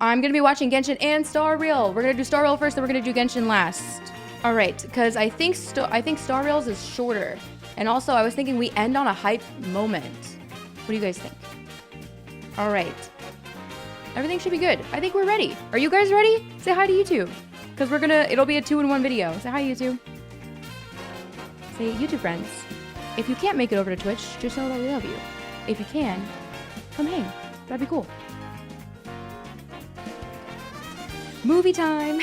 I'm gonna be watching Genshin and Star Rail. We're gonna do Star Rail first, then we're gonna do Genshin last. All right, because I think Star Rail's is shorter. And also, I was thinking we end on a hype moment. What do you guys think? All right. Everything should be good. I think we're ready. Are you guys ready? Say hi to YouTube. Because it'll be a 2-in-1 video. Say hi, YouTube. Say, YouTube friends, if you can't make it over to Twitch, just know that we love you. If you can, come hang. That'd be cool. Movie time.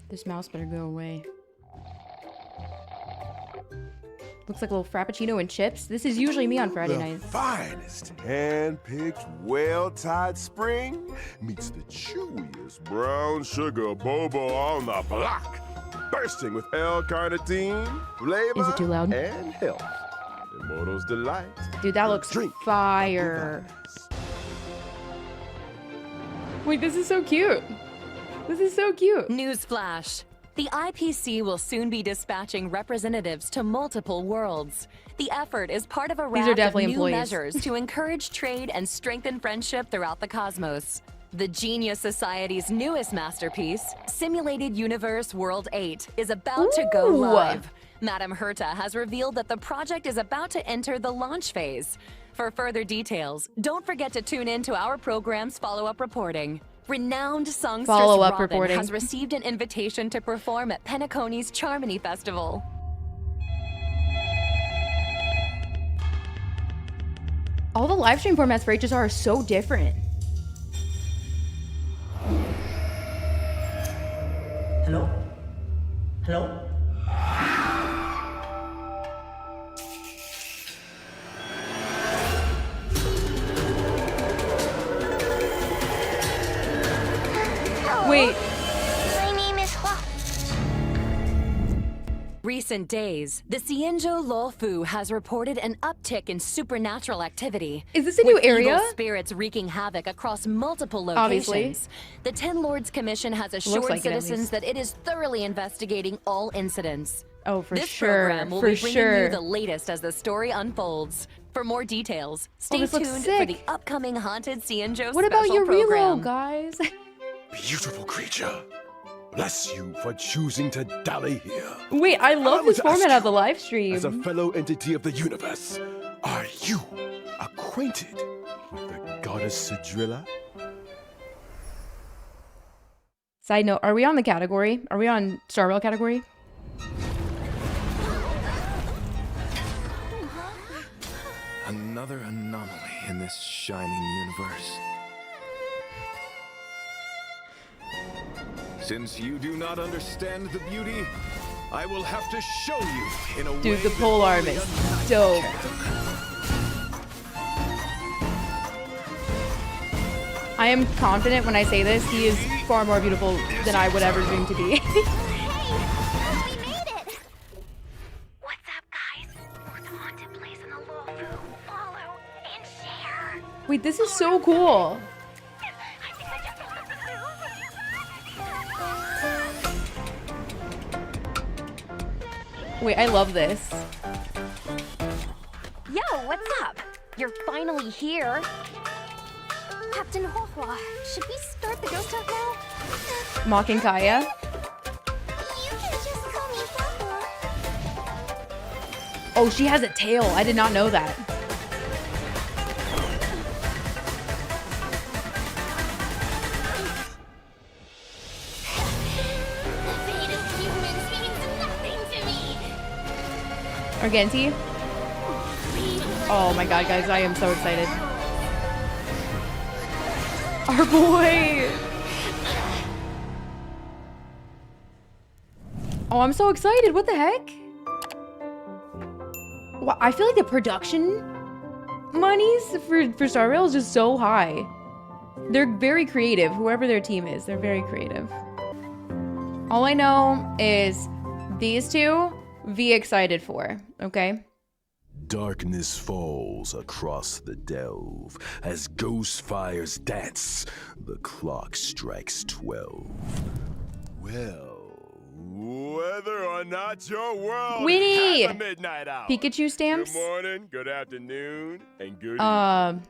This mouse better go away. Looks like a little frappuccino and chips. This is usually me on Friday nights. The finest hand-picked, well-tied spring meets the chewiest brown sugar boba on the block. Bursting with L-carnitine, flavor, Is it too loud? and health. Immortal's delight. Dude, that looks fire. Wait, this is so cute. This is so cute. Newsflash. The IPC will soon be dispatching representatives to multiple worlds. The effort is part of a raft of new measures to encourage trade and strengthen friendship throughout the cosmos. The Genius Society's newest masterpiece, Simulated Universe World 8, is about to go live. Madame Herta has revealed that the project is about to enter the launch phase. For further details, don't forget to tune in to our program's follow-up reporting. Renowned songstress Robin has received an invitation to perform at Penacony's Charmony Festival. All the live stream formats for HSR are so different. Hello? Hello? Wait. My name is Hua. Recent days, the Xianzhou Luofu has reported an uptick in supernatural activity. Is this a new area? Evil spirits wreaking havoc across multiple locations. Obviously. The Ten Lords Commission has assured citizens that it is thoroughly investigating all incidents. Oh, for this sure. program will be bringing you the latest as the story unfolds. For more details, stay tuned for the upcoming Haunted Xianzhou What about your program. reload, guys? Beautiful creature. Bless you for choosing to dally here. Wait, I love this format of the live stream. As a fellow entity of the universe, are you acquainted with the goddess Sidrilla? Side note, are we on the category? Are we on Star Rail category? Another anomaly in this shining universe. Since you do not understand the beauty, I will have to show you in a way. Dude, the pole arm is dope. I am confident when I say this, he is far more beautiful than I would ever dream to be. Hey, we made it. What's up, guys? Most haunted place in the Luofu. Follow and share. Wait, this is so cool. I think I just found the Wait, I love this. Yo, what's up? You're finally here. Captain Huohua, should we start the ghost hunt now? Mocking Kaya. You can just call me Huohua. Oh, she has a tail. I did not know that. The fate of humans means nothing to me. Argenti. Oh my god, guys, I am so excited. Our boy! Oh, I'm so excited. What the heck? Wow, I feel like the production monies for Star Rail is just so high. They're very creative. Whoever their team is, they're very creative. All I know is these two, be excited for, okay? Darkness falls across the delve as ghost fires dance. The clock strikes 12. Well, whether or not your world Winnie! has a midnight hour. Pikachu stamps? Good morning, good afternoon, and good evening.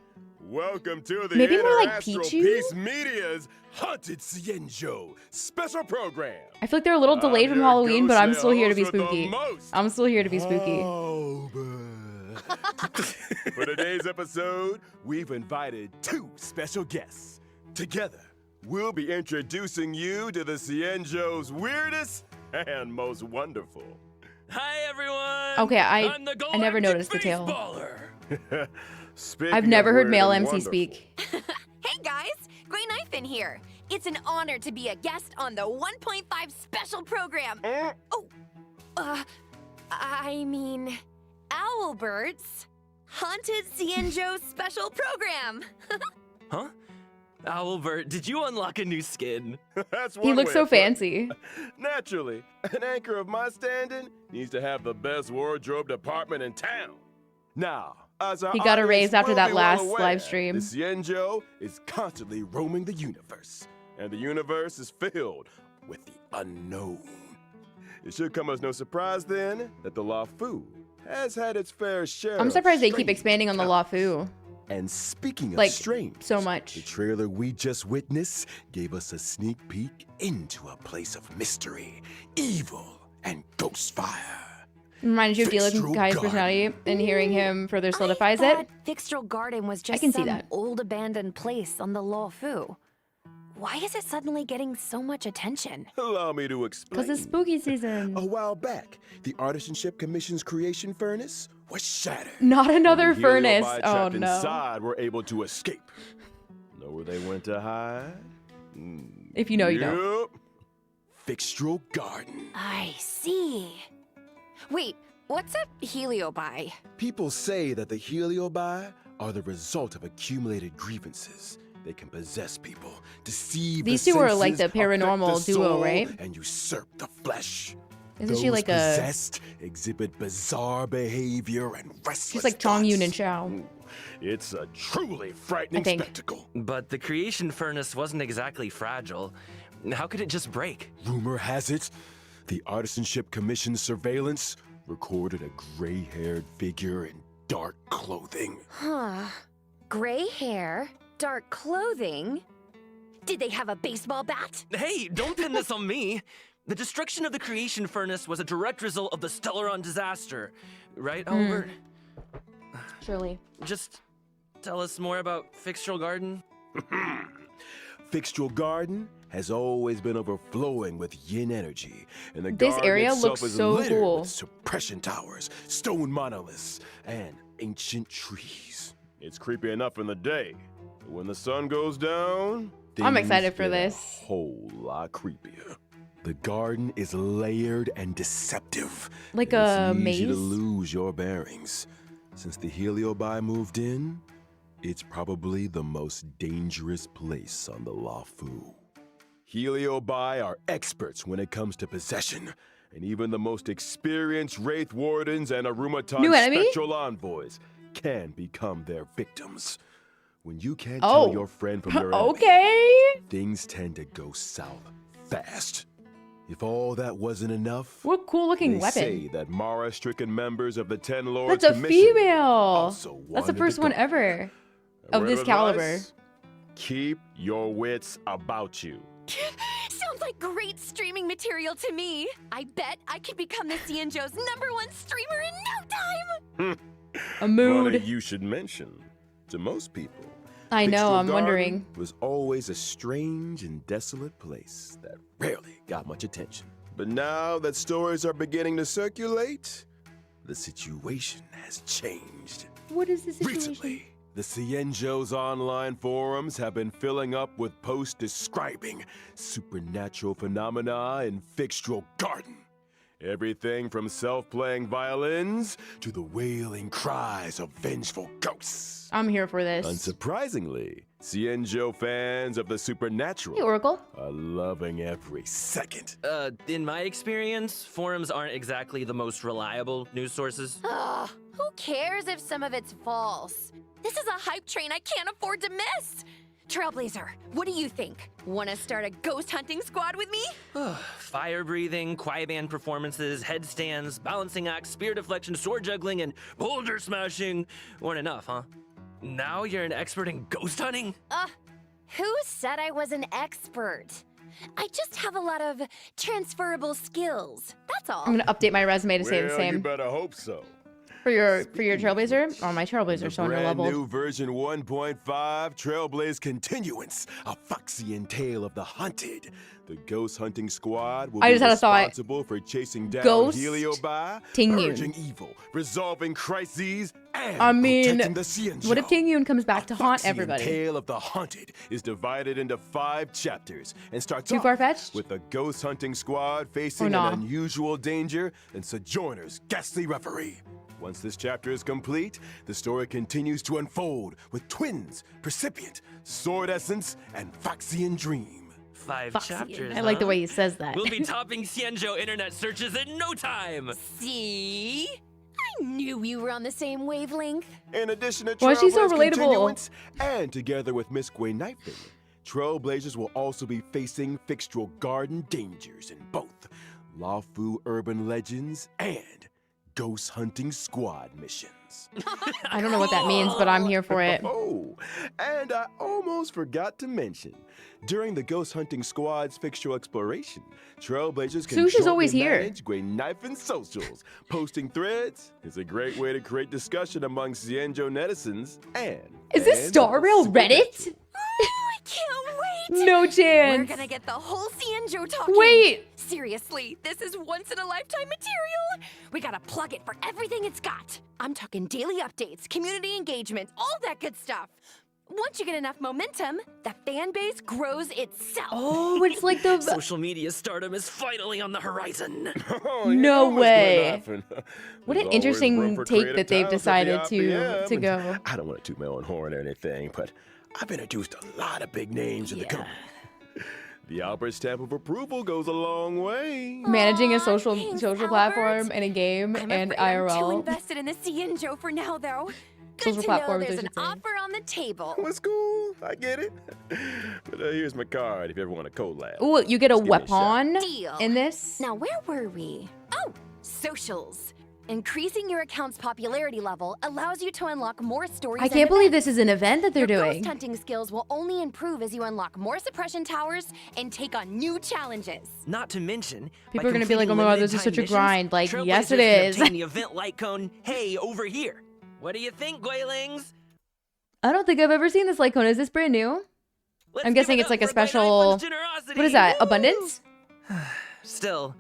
Welcome to the maybe more like Interastral Pichu? Peace Media's Haunted Cienjo special program. I feel like they're a little delayed from your Halloween, but I'm ghostly still here to be host with the spooky. most. I'm still here to be spooky. Oh, for today's episode, we've invited 2 special guests. Together, we'll be introducing you to the Cienjo's weirdest and most wonderful. Hi everyone! Okay, I never noticed the tail. I've never heard male MC speak. Hey guys, Grey Knife in here. It's an honor to be a guest on the 1.5 special program. I mean, Owlbert's Haunted Cienjo special program. Huh? Owlbert, did you unlock a new skin? That's one He looks way so of putting it. fancy. Naturally, an anchor of my standing needs to have the best wardrobe department in town. Now, as our He got a audience raise after will that be last well aware, live stream. The Cienjo is constantly roaming the universe, and the universe is filled with the unknown. It should come as no surprise then that the Lafu has had its fair share. I'm of surprised they keep strange expanding on the encounters. Lafu. And speaking of Like, strange, so much. the trailer we just witnessed gave us a sneak peek into a place of mystery, evil, and ghost fire. Reminded you of dealing with Fixtral Kai's Garden. personality, and hearing him further solidifies I it. thought Fixtral Garden was just can see some that. old abandoned place on the Luofu. Why is it suddenly getting so much attention? Allow me to explain. Because it's spooky season. A while back, the Artisanship Commission's creation furnace was shattered. Not another The furnace. Heliobi Oh trapped no. inside were able to escape. Know where they went to hide? If you know, you know. Yep. Fixtral Garden. I see. Wait, what's a heliobi? People say that the Heliobi are the result of accumulated grievances. They can possess people, deceive These the two are like senses, the paranormal affect the duo, soul, right? and usurp the flesh. Isn't Those she like a... possessed exhibit bizarre behavior and restless She's like Chong Yun and thoughts. Xiao. It's a truly frightening think. spectacle. But the creation furnace wasn't exactly fragile. How could it just break? Rumor has it, the Artisanship Commission's surveillance recorded a gray-haired figure in dark clothing. Huh. Gray hair, dark clothing. Did they have a baseball bat? Hey, don't pin this on me! The destruction of the creation furnace was a direct result of the Stellaron disaster. Right, Albert? Surely. Just tell us more about Fixtral Garden? Fixtral Garden has always been overflowing with yin energy, and the This garden area itself looks is so littered cool. with suppression towers, stone monoliths, and ancient trees. It's creepy enough in the day, but when the sun goes down, I'm things excited for get this. A whole lot creepier. The garden is layered and deceptive. Like and a it's easy to maze? lose your bearings. Since the Heliobi moved in, it's probably the most dangerous place on the Luofu. Heliobi are experts when it comes to possession, and even the most experienced Wraith Wardens and Arumaton New enemy? Spectral Envoys can become their victims. When you can't Oh. tell your friend from your enemy, Okay. things tend to go south fast. If all that wasn't enough, What cool looking they weapon. say that Mara-stricken members of the Ten Lords That's a Commission female. also That's the wanted first to one go. ever. A Of word this caliber. advice? Keep your wits about you. Sounds like great streaming material to me. I bet I could become the Cienjo's #1 streamer in no time. A Funny mood. you should mention. To most people, I know, Fixtral I'm Garden wondering. was always a strange and desolate place that rarely got much attention. But now that stories are beginning to circulate, the situation has changed. What is the situation? Recently, the Cienjo's online forums have been filling up with posts describing supernatural phenomena in Fixtral Garden. Everything from self-playing violins to the wailing cries of vengeful ghosts. I'm here for this. Unsurprisingly, Cienjo fans of the supernatural Hey, Oracle. are loving every second. In my experience, forums aren't exactly the most reliable news sources. Ugh, who cares if some of it's false? This is a hype train I can't afford to miss. Trailblazer, what do you think? Want to start a ghost hunting squad with me? Fire breathing, quiet band performances, headstands, balancing acts, spear deflection, sword juggling, and boulder smashing weren't enough, huh? Now you're an expert in ghost hunting? Who said I was an expert? I just have a lot of transferable skills. That's all. I'm gonna update my resume to say the You same. better hope so. For your Trailblazer? Oh, my Trailblazer's so Brand underleveled. new version 1.5 Trailblaze Continuance, a Foxian tale of the hunted. The ghost hunting squad will I be just had a thought. responsible for chasing down Ghost Heliobi, Tingyun. urging evil, resolving crises, and I mean, protecting the Xianzhou. what if Tingyun comes back to haunt Foxian everybody? Tale of the Hunted is divided into 5 chapters and starts Too off far-fetched? with the ghost hunting squad facing Or nah? an unusual danger and Sojourner's ghastly referee. Once this chapter is complete, the story continues to unfold with twins, Precipient, Sword Essence, and Foxian Dream. 5 Foxy. chapters, I like the huh? way he says that. We'll be topping Xianzhou internet searches in no time! See? I knew we were on the same wavelength. In addition to Why is she so Trailblaze relatable? Continuance, and together with Miss Gwen Knifing, Trailblazers will also be facing Fixtral Garden dangers in both Lawfu Urban Legends and Ghost Hunting Squad missions. I don't know what that means, but I'm here for it. Oh, and I almost forgot to mention, during the Ghost Hunting Squad's fixtural exploration, Trailblazers can Sushi's always jointly here. manage Gwen Knifing socials. Posting threads is a great way to create discussion among Xianzhou netizens and Is this fans Star of Rail Reddit? supernatural. I can't wait! No We're chance. gonna get the whole Xianzhou talking. Wait. Seriously, this is once-in-a-lifetime material. We gotta plug it for everything it's got. I'm talking daily updates, community engagement, all that good stuff. Once you get enough momentum, the fan base grows itself. Oh, it's like the... Social media stardom is finally on the horizon. Oh, you No know Miss Gwen way. Knifing. What There's an always interesting room for take creative that they've talents at decided the to IPM, go. and I don't want to toot my own horn or anything, but I've introduced a lot of big names in the company. The Albert stamp of approval goes a long way. Managing a Thanks, social platform Albert. in a game I'm and afraid I'm too IRL. invested in the Xianzhou for now, though. Good Social to platforms, know I there's an should say. offer on the table. It's cool. I get it. But here's my card if you ever want to collab. Ooh, you get a Just give me a shot. weapon Deal. in this? Now, where were we? Oh, socials. Increasing your account's popularity level allows you to unlock more stories. I can't believe this is an event that they're Your doing. ghost hunting skills will only improve as you unlock more suppression towers and take on new challenges. Not to mention, People are gonna be like, "Oh my God, this is such a grind." Like, yes, it is. Obtain the event light cone. Hey, over here. What do you think, Guilings? I don't think I've ever seen this light cone. Is this brand new? Let's I'm give guessing it it's up like a for Byte special... Island's generosity. What is that? Woo! Abundance? Still,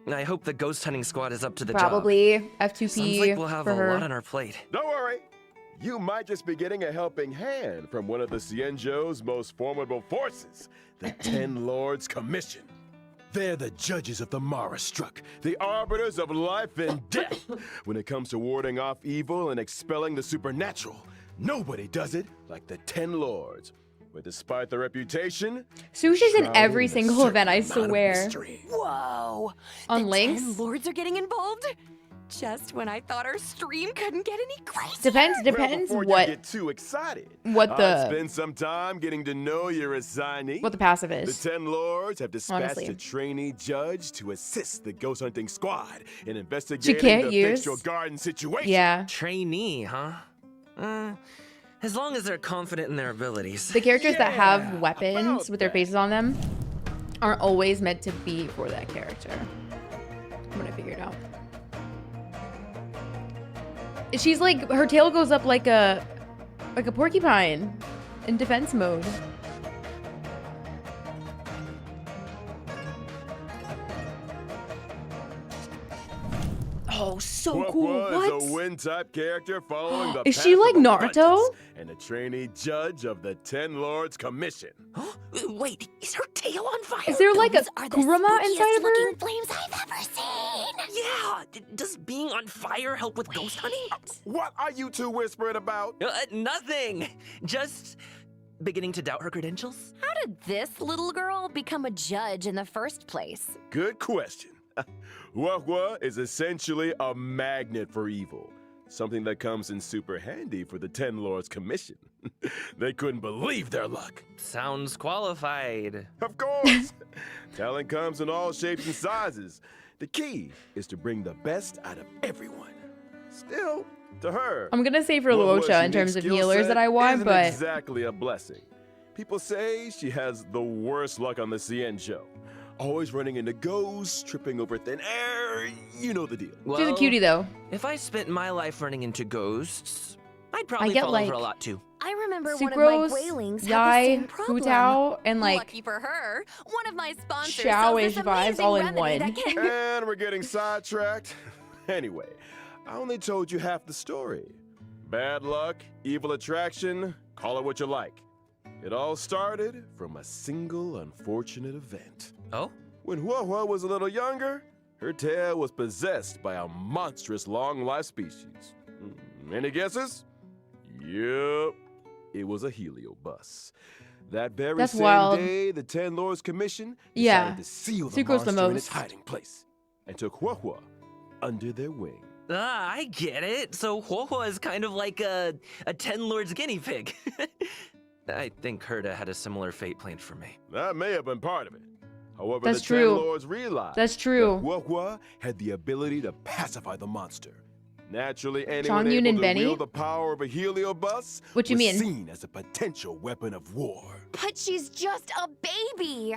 I hope the ghost hunting squad is up to the Probably. job. F2P Sounds like we'll have for a her. lot on our plate. Don't worry. You might just be getting a helping hand from one of the Xianzhou's most formidable forces, the 10 Lords Commission. They're the judges of the Mara Struck, the arbiters of life and death. When it comes to warding off evil and expelling the supernatural, nobody does it like the 10 Lords. But despite their reputation, Sushi's in shrouded every in a single certain event, I amount of swear. mystery. Whoa! On the links? 10 lords are getting involved? Just when I thought our stream couldn't get any crazier. Depends Well, before you what get too excited, what I'd the- spend some time getting to know your assignee. what the passive The is. 10 Lords have dispatched Honestly. a trainee judge to assist the ghost hunting squad in investigating can't the use- Fixtral Garden situation. Yeah. Trainee, huh? As long as they're confident in their abilities. The characters that Yeah, have weapons about with their that. faces on them aren't always meant to be for that character. I'm gonna figure it out. She's like, her tail goes up like a porcupine in defense mode. Oh, so cool. Is What? a wind-type character following the Is she path like of Naruto? abundance and a trainee judge of the 10 Lords Commission. Wait, is her tail on fire? Is there like a Those are the Kurama inside of her? spookiest-looking flames I've ever seen. Yeah, does being on fire help with ghost hunting? What are you two whispering about? Nothing. Just beginning to doubt her credentials. How did this little girl become a judge in the first place? Good question. Wahwa is essentially a magnet for evil. something that comes in super handy for the 10 Lords Commission. They couldn't believe their luck. Sounds qualified. Of course! Talent comes in all shapes and sizes. The key is to bring the best out of everyone. Still, to her, I'm gonna say for what Luocha in unique terms of skill healers set that I want, isn't but exactly a blessing. People say she has the worst luck on the CN show. Always running into ghosts, tripping over thin air, you know the deal. Well, she's a cutie though. if I spent my life running into ghosts, I'd probably get, fall over like, a lot too. I remember one of Sucrose, my Graylings had the Yai, same problem. Hutao, and like Lucky for her, one of my sponsors Xiao-ish sells this vibes amazing all in remedy one. that can- And we're getting sidetracked. Anyway, I only told you half the story. Bad luck, evil attraction, call it what you like. It all started from a single unfortunate event. Oh? When Huahua was a little younger, her tail was possessed by a monstrous long-life species. Any guesses? Yup, it was a heliobus. That very That's same wild. day, the 10 Lords Commission Yeah. decided to seal the Sucro's the monster in its most. hiding place and took Huahua under their wing. Ah, I get it. So Huohua is kind of like a 10 Lords guinea pig. I think Herta had a similar fate planned for me. That may have been part of it. However, That's the true. 10 Lords realized That's true. that Huahua had the ability to pacify the monster. Naturally, anyone Chongyun able and to Benny? wield the power of a heliobus What you was mean? seen as a potential weapon of war. But she's just a baby.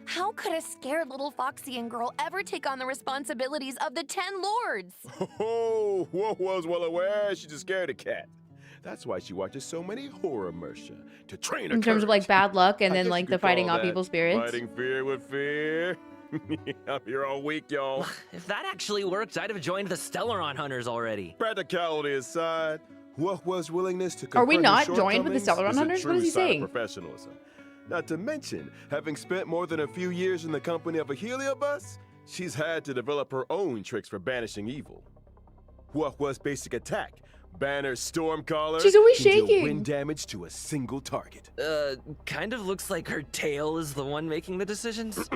How could a scared little Foxian girl ever take on the responsibilities of the 10 Lords? Oh, Huahua's well aware she's a scaredy cat. That's why she watches so many horror mercia to train her in terms of like courage. bad luck and I then guess like you the could call fighting off that evil spirits. Fighting fear with fear. I'm here all week, y'all. If that actually worked, I'd have joined the Stellaron Hunters already. Practicality aside, Huahua's willingness to Are we confront her not joined with the shortcomings Stellaron is a Hunters? What true is he sign of saying? Professionalism. Not to mention, having spent more than a few years in the company of a heliobus, she's had to develop her own tricks for banishing evil. Huahua's basic attack, Banner's Stormcaller, She's always can deal shaking. wind damage to a single target. Kind of looks like her tail is the one making the decisions.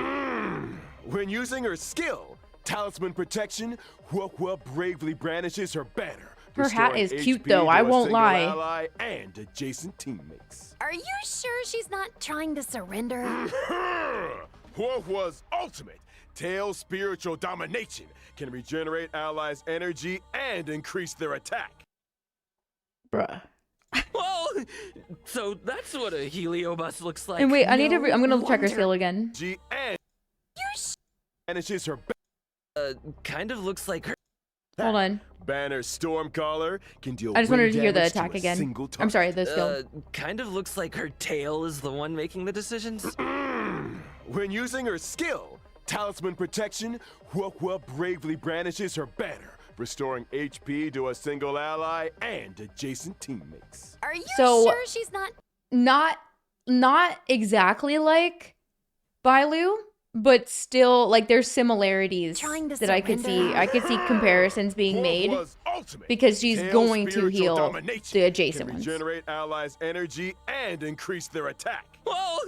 When using her skill, Talisman Protection, Huahua bravely brandishes her banner. Her hat restoring is cute, HP though, to I a won't single lie. ally and adjacent teammates. Are you sure she's not trying to surrender? Huahua's ultimate tail spiritual domination can regenerate allies' energy and increase their attack. Bruh. Well, so that's what a heliobus looks like. And wait, I need to. I'm gonna check her wonder. skill again. G and banishes her Kind of looks like her. Hold on. Banner Stormcaller can deal I just wanted wind to hear the damage attack a again. single I'm target. sorry, the skill. Kind of looks like her tail is the one making the decisions. When using her skill, Talisman Protection, Huahua bravely brandishes her banner, restoring HP to a single ally and adjacent teammates. Are you So- sure she's not? Not exactly like Bailu, but still like there's similarities Trying to that I could see. surrender. I could see comparisons being made Huahua's ultimate because she's tail going to spiritual heal domination the adjacent can ones. regenerate allies' energy and increase their attack. Well,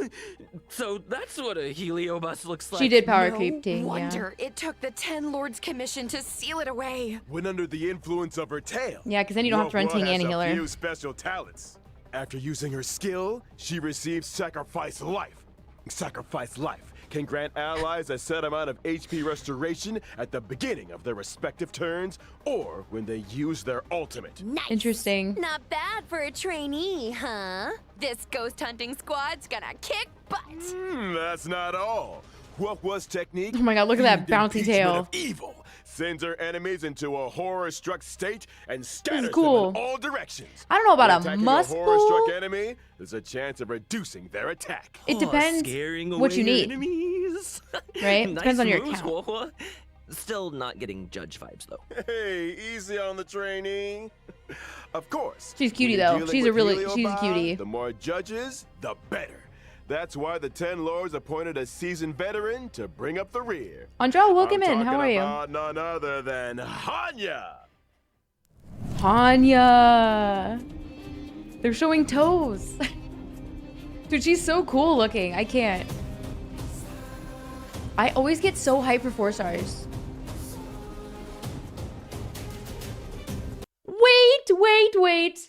so that's what a heliobus looks like. She did power No creep too. Yeah. wonder it took the 10 Lords Commission to seal it away. When under the influence of her tail, Yeah, because then you don't have to run Huahua Ting has and a a healer. few special talents. After using her skill, she receives Sacrifice Life. Sacrifice Life can grant allies a set amount of HP restoration at the beginning of their respective turns or when they use their ultimate. Nice. Interesting. Not bad for a trainee, huh? This ghost hunting squad's gonna kick butt. That's not all. Huahua's technique, Oh my God, look at that the bouncy impeachment tail. of evil, sends her enemies into a horror-struck state and scatters cool. them in all directions. I don't know about When a attacking must horror-struck pull. enemy, there's a chance of reducing their attack. It depends Scaring what away you need. Enemies. Right? Nice Depends on your moves, account. Huahua. Still not getting judge vibes though. Hey, easy on the trainee. Of course. She's cutie, when you're though. dealing She's with a really- she's a Heliobot, cutie. The more judges, the better. That's why the 10 Lords appointed a seasoned veteran to bring up the rear. Andra, welcome I'm in. How talking are you? about none other than Hanya. Hanya. They're showing toes. Dude, she's so cool looking. I can't. I always get so hyped for 4 stars. Wait! Wait.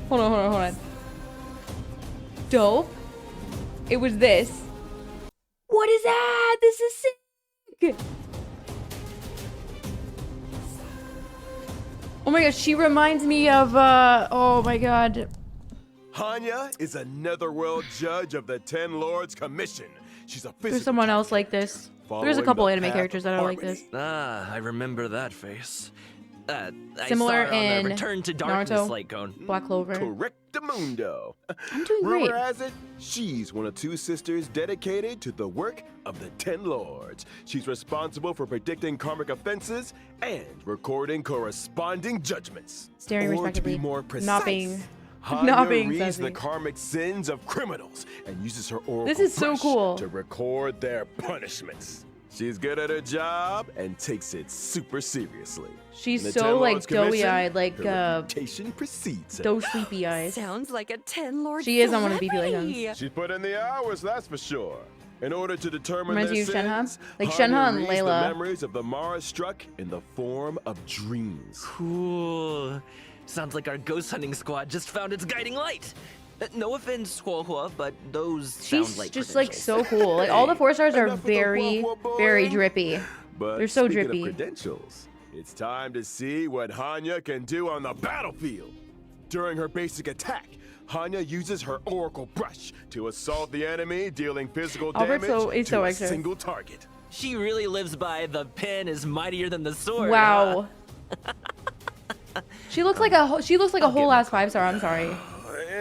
Hold on. Dope. It was this. What is that? This is sick. Oh my gosh, she reminds me of, oh my god. Hanya is a netherworld judge of the Ten Lords Commission. She's a There's someone else like this. There's a couple anime characters that are like this. Ah, I remember that face. Similar I saw her on in the Return to Darkness Naruto, light cone. Black Clover. Correctamundo. I'm doing Rumor great. has it, she's one of two sisters dedicated to the work of the Ten Lords. She's responsible for predicting karmic offenses and recording corresponding judgments. Staring Or respectively. to be more precise, Not being reads sassy. the karmic sins of criminals and uses her oracle This is so brush cool. to record their punishments. She's good at her job and takes it super seriously. She's In the so Ten like Lords Commission, doughy-eyed, like her reputation precedes her. those sleepy eyes. Sounds like a 10 Lord She is on one of the BP celebrity. Legends. She's put in the hours, that's for sure. In order to determine Reminds their you of Shenhe? sins, Like Hanya Shenhe and reads Layla. the memories of the Mara struck in the form of dreams. Cool. Sounds like our ghost hunting squad just found its guiding light. No offense, Huohua, but those sound She's like just like credentials. so cool. Like all the 4-stars are Enough with the very, wah-wah very boing. drippy. But They're so speaking drippy. of credentials, it's time to see what Hanya can do on the battlefield. During her basic attack, Hanya uses her oracle brush to assault the enemy, dealing physical Albert's damage is to so a extra. single target. She really lives by the pen is mightier than the sword. Wow. She looks like a whole ass 5-star. I'm sorry.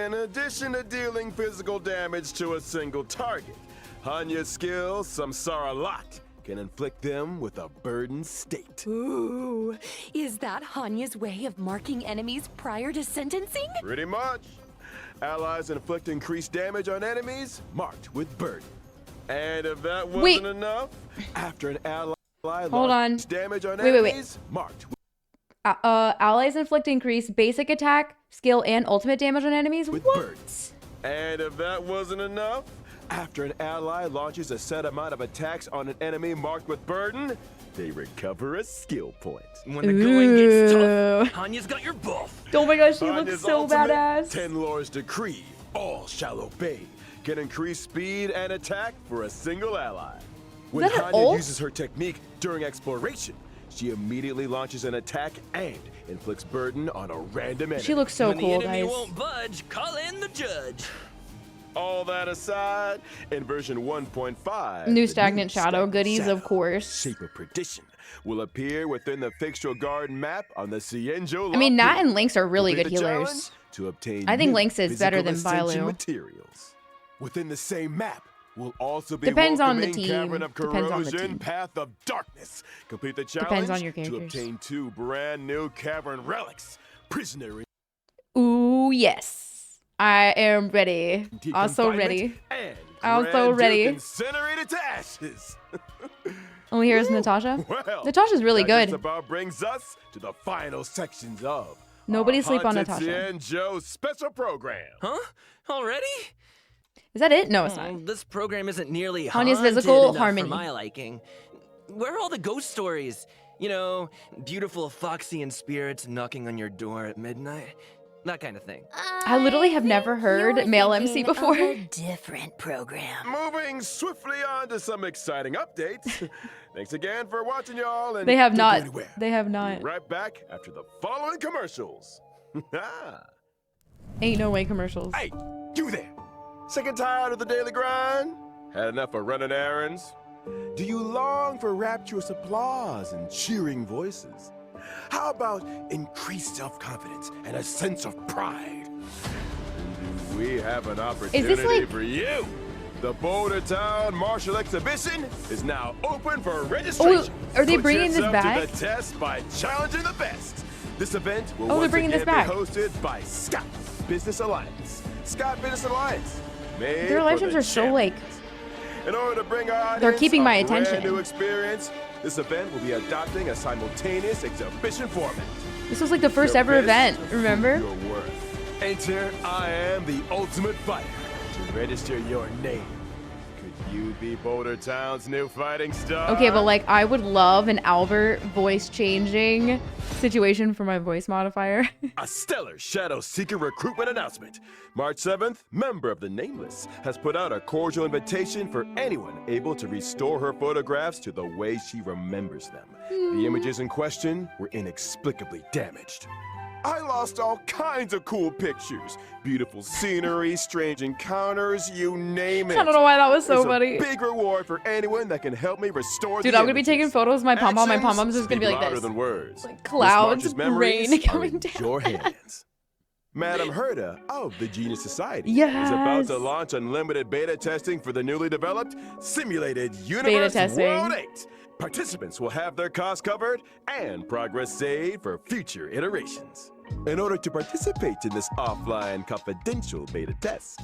In addition to dealing physical damage to a single target, Hanya's skill, Samsara Lot, can inflict them with a burdened state. Ooh, is that Hanya's way of marking enemies prior to sentencing? Pretty much. Allies inflict increased damage on enemies marked with burden. And if that wasn't enough, after an ally launches damage on enemies marked with Allies inflict increased basic attack, skill, and ultimate damage on enemies. What? burden. And if that wasn't enough, after an ally launches a set amount of attacks on an enemy marked with burden, they recover a skill point. When the going gets tough, Hanya's got your buff. Oh my gosh, she Hanya's looks so ultimate, badass. Ten Lords Decree, all shall obey, can increase speed and attack for a single ally. When that an Hanya ult? uses her technique during exploration, she immediately launches an attack and inflicts burden on a random enemy. She looks so when the cool, enemy guys. won't budge, call in the judge. All that aside, in version 1.5, New the stagnant shadow goodies, of course. Shape of Perdition will appear within the Fixtural Garden map on the Cienjo. I mean, Nat Lofty. and Lynx are really good Complete the healers. challenge to obtain I think new Lynx is better than physical ascension Bailu. materials. Within the same map will also be Depends on the welcoming team. Cavern of Depends on the Corrosion, team. Path of Darkness. Complete the challenge Depends on your to characters. obtain 2 brand new cavern relics. Prisoner Ooh, yes. I am ready. in Also confinement ready. and Also Grand Duke ready. incinerated to ashes. Oh, here's Natasha. Well, Natasha's really that good. just about brings us to the final sections of Nobody our sleep on Haunted Natasha. Cienjo special program. Huh? Already? Is that it? No, it's not. This program isn't nearly Hanya's haunted physical enough harmony. for my liking. Where are all the ghost stories? You know, beautiful foxy and spirits knocking on your door at midnight. That kind of thing. I literally have never heard You're male MC thinking before. of a different program. Moving swiftly on to some exciting updates. Thanks again for watching, y'all. And They have don't go not. anywhere. They have Be not. right back after the following commercials. Ain't no way commercials. Hey, you there. Sick and tired of the daily grind? Had enough of running errands? Do you long for rapturous applause and cheering voices? How about increased self-confidence and a sense of pride? We have an opportunity like- for you. The Boulder Town Martial Exhibition is now open for registration. are they Put bringing this yourself back? to the test by challenging the best. This event will Oh, they're once bringing again this back. be hosted by Scott Business Alliance. Scott Business Alliance. Made Their for live the streams are so like. champions. In order to bring our They're audience keeping a my attention. brand new experience, this event will be adopting a simultaneous exhibition format. This was like the first Your ever best event. to Remember? prove Your worth. Enter I am the ultimate fighter to register your name. Could you be Boulder Town's new fighting star? Okay, but like I would love an Albert voice changing situation for my voice modifier. A stellar Shadow Seeker recruitment announcement. March 7th, member of the Nameless has put out a cordial invitation for anyone able to restore her photographs to the way she remembers them. The images in question were inexplicably damaged. I lost all kinds of cool pictures. Beautiful scenery, strange encounters, you name it. I don't know why that was so There's funny. a big reward for anyone that can help me restore Dude, the I'm gonna be taking images. photos of my pom-pom. My Actions pom-pom's just gonna be speak like louder this. than words. Like clouds, This March's memories rain are coming in down. your hands. Madam Herda of the Genius Society is Yes. about to launch unlimited beta testing for the newly developed Simulated Universe testing. World 8. Participants will have their costs covered and progress saved for future iterations. In order to participate in this offline confidential beta test,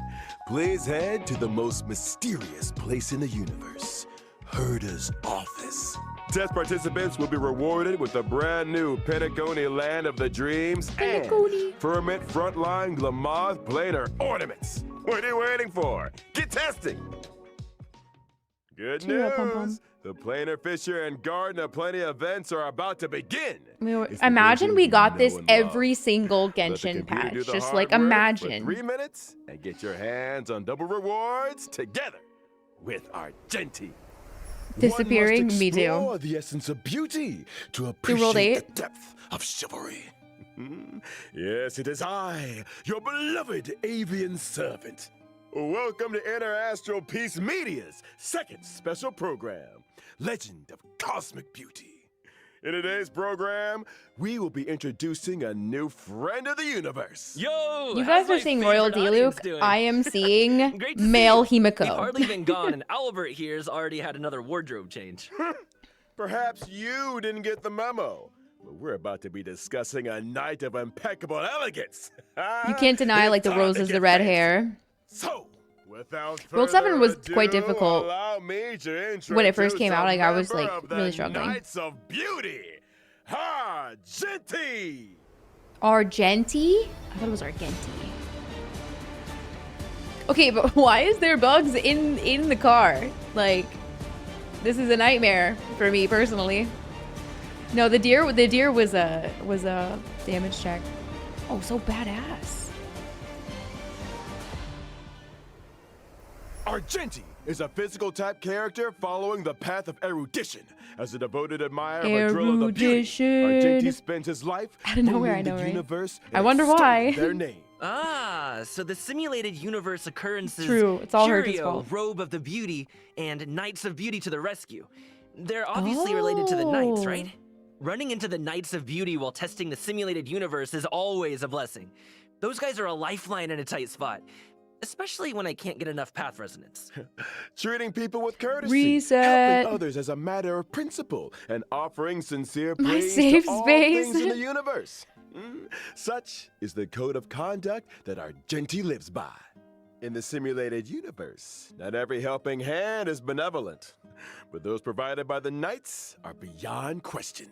please head to the most mysterious place in the universe, Herda's office. Test participants will be rewarded with a brand new Pentagoni Land of the Dreams Pentagoni. and Firmament Frontline Glamoth Planar Ornaments. What are you waiting for? Get testing! Good Cheer up, news! Pom-Pom. The Planar Fisher and Garden of Plenty events are about to begin. It's the Imagine version we you got know this and love. every single Let the Genshin computer do patch. the Just hard like work imagine. For 3 minutes and get your hands on double rewards together with Argenti. Disappearing? Me too. Explore the essence of beauty to World appreciate 8? the depth of chivalry. Yes, it is I, your beloved avian servant. Welcome to Interastral Peace Media's second special program, Legend of Cosmic Beauty. In today's program, we will be introducing a new friend of the universe. Yo! You how's guys are my seeing favorite Royalty audience Luke. doing? I am seeing Great to male see you. Himiko. We've hardly been gone, and Albert here's already had another wardrobe change. Perhaps you didn't get the memo, but we're about to be discussing a night of impeccable elegance. You can't deny It's like the time to roses, the get red fancy. hair. So, without World 7 further was ado, quite difficult allow me to when it first came introduce out. a Like I was member like of the really struggling. Knights of Beauty, Argenti. Argenti? I thought it was Argenti. Okay, but why is there bugs in the car? Like, this is a nightmare for me personally. No, the deer was a damage check. Oh, so badass. Argenti is a physical type character following the path of erudition. As a devoted admirer of Adrilla the Beauty, Argenti spends his life Out of nowhere, owning I know, the right? universe I and wonder extolling why. their name. Ah, so the simulated universe occurrences True, it's all Herda's Curio, fault. Robe of the Beauty, and Knights of Beauty to the rescue. They're obviously related to the Knights, Oh. right? Running into the Knights of Beauty while testing the simulated universe is always a blessing. Those guys are a lifeline in a tight spot, especially when I can't get enough path resonance. Treating people with courtesy, Reset. helping others as a matter of principle, and offering sincere My praise safe to all space. things in the universe. Such is the code of conduct that Argenti lives by. In the simulated universe, not every helping hand is benevolent, but those provided by the Knights are beyond question.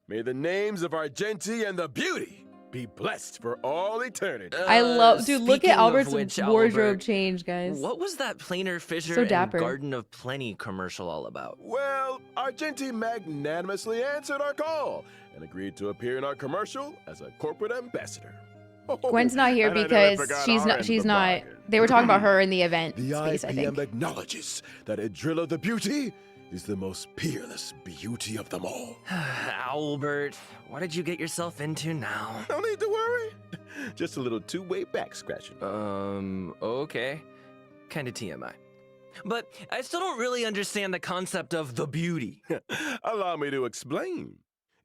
May the names of Argenti and the Beauty be blessed for all eternity. I love, dude. Look Speaking at of Albert's which, wardrobe Albert, change, guys. What was that planar fissure So and dapper. Garden of Plenty commercial all about? Well, Argenti magnanimously answered our call and agreed to appear in our commercial as a corporate ambassador. Gwen's not here And I nearly because forgot she's our not. end of She's the not. bargain. They were talking about her in the event The space, I IPM think. acknowledges that Adrilla the Beauty is the most peerless beauty of them all. Albert, what did you get yourself into now? No need to worry. Just a little two-way back scratching. Okay. Kinda TMI. But I still don't really understand the concept of the beauty. Allow me to explain.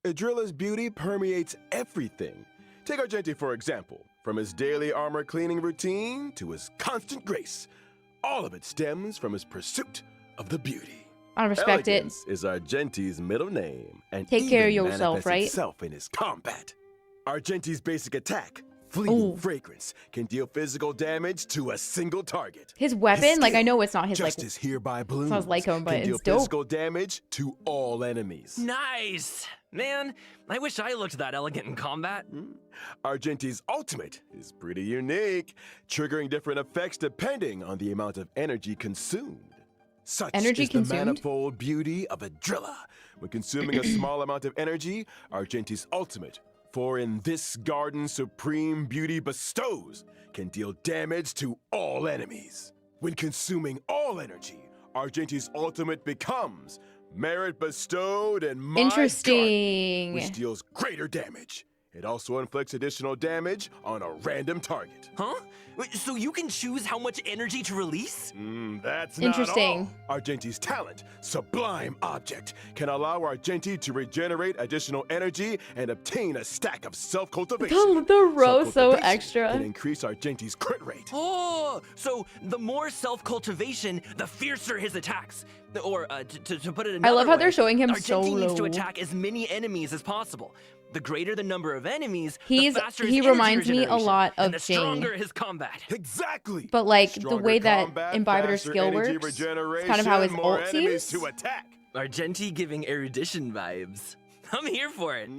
Adrilla's beauty permeates everything. Take Argenti, for example. From his daily armor cleaning routine to his constant grace, all of it stems from his pursuit of the beauty. I respect it. Elegance is Argenti's middle name, and Take care of even yourself, manifests right? itself in his combat. Argenti's basic attack, fleeting Ooh. fragrance, can deal physical damage to a single target. His weapon, like I skill, know it's not his like. Justice hereby blooms, not his Lycone, but can deal it's dope. physical damage to all enemies. Nice! Man, I wish I looked that elegant in combat. Argenti's ultimate is pretty unique, triggering different effects depending on the amount of energy consumed. Such Energy is consumed? the manifold beauty of a driller. When consuming a small amount of energy, Argenti's ultimate, for in this garden supreme beauty bestows, can deal damage to all enemies. When consuming all energy, Argenti's ultimate becomes merit bestowed and my Interesting. garden, which deals greater damage. It also inflicts additional damage on a random target. Huh? Wait, so you can choose how much energy to release? That's Interesting. not all. Argenti's talent, Sublime Object, can allow Argenti to regenerate additional energy and obtain a stack of self-cultivation. The row so Self-cultivation extra. can increase Argenti's crit rate. Oh, so the more self-cultivation, the fiercer his attacks. Or to put it another I love how way, they're showing him Argenti needs to solo. attack as many enemies as possible. The greater the number of enemies, He's- the faster his he energy reminds me a regeneration, lot of and the Jing. stronger his combat. Exactly. But like the Stronger way that combat, Imbibitor's faster skill energy works, it's kind of how his regeneration, more ult enemies seems. to attack. Argenti giving erudition vibes. I'm here for it.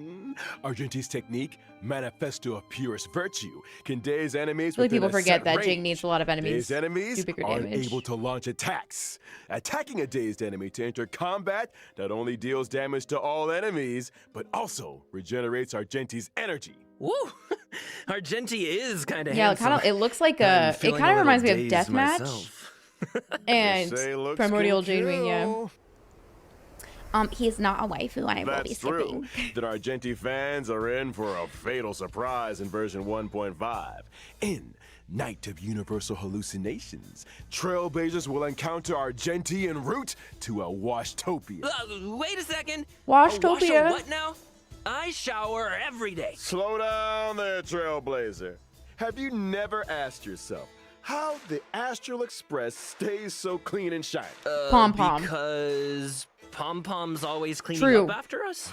Argenti's technique, Manifesto of Purest Virtue, can daze enemies I feel like within people a forget set that range. Jing needs a lot of enemies. Dazed enemies do bigger aren't damage. able to launch attacks. Attacking a dazed enemy to enter combat not only deals damage to all enemies, but also regenerates Argenti's energy. Woo! Argenti is kind of Yeah, handsome. it looks like I'm a. It feeling kind of little reminds me of dazed Deathmatch myself. and Say looks Primordial can Jade Wing. Yeah. kill. He's not a waifu. I will be That's true. sipping. Then Argenti fans are in for a fatal surprise in version 1.5. In Night of Universal Hallucinations, Trailblazers will encounter Argenti en route to a Washtopia. Wait a second. Washtopia. A what now? I shower every day. Slow down there, Trailblazer. Have you never asked yourself how the Astral Express stays so clean and shiny? Pom Pom. Because Pom Pom's always cleaning True. up after us?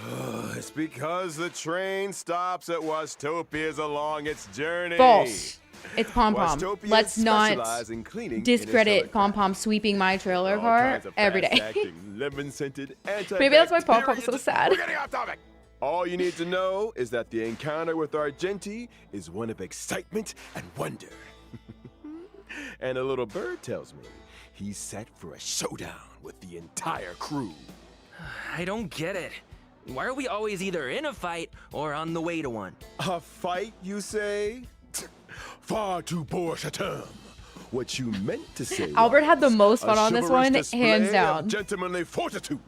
It's because the train stops at Washtopias along its journey. False. It's Pom Pom. Washtopias Let's not specialize in cleaning discredit interstellar Pom crap. Pom sweeping my trailer All car kinds of every day. fast-acting, lemon-scented, Maybe that's why Pom Pom's so antibacterial- sad. We're getting off topic. All you need to know is that the encounter with Argenti is one of excitement and wonder. And a little bird tells me he's set for a showdown with the entire crew. I don't get it. Why are we always either in a fight or on the way to one? A fight, you say? Far too poor a term. What you meant to say Albert was had the most a fun on this chivalrous one, display hands of down. gentlemanly fortitude.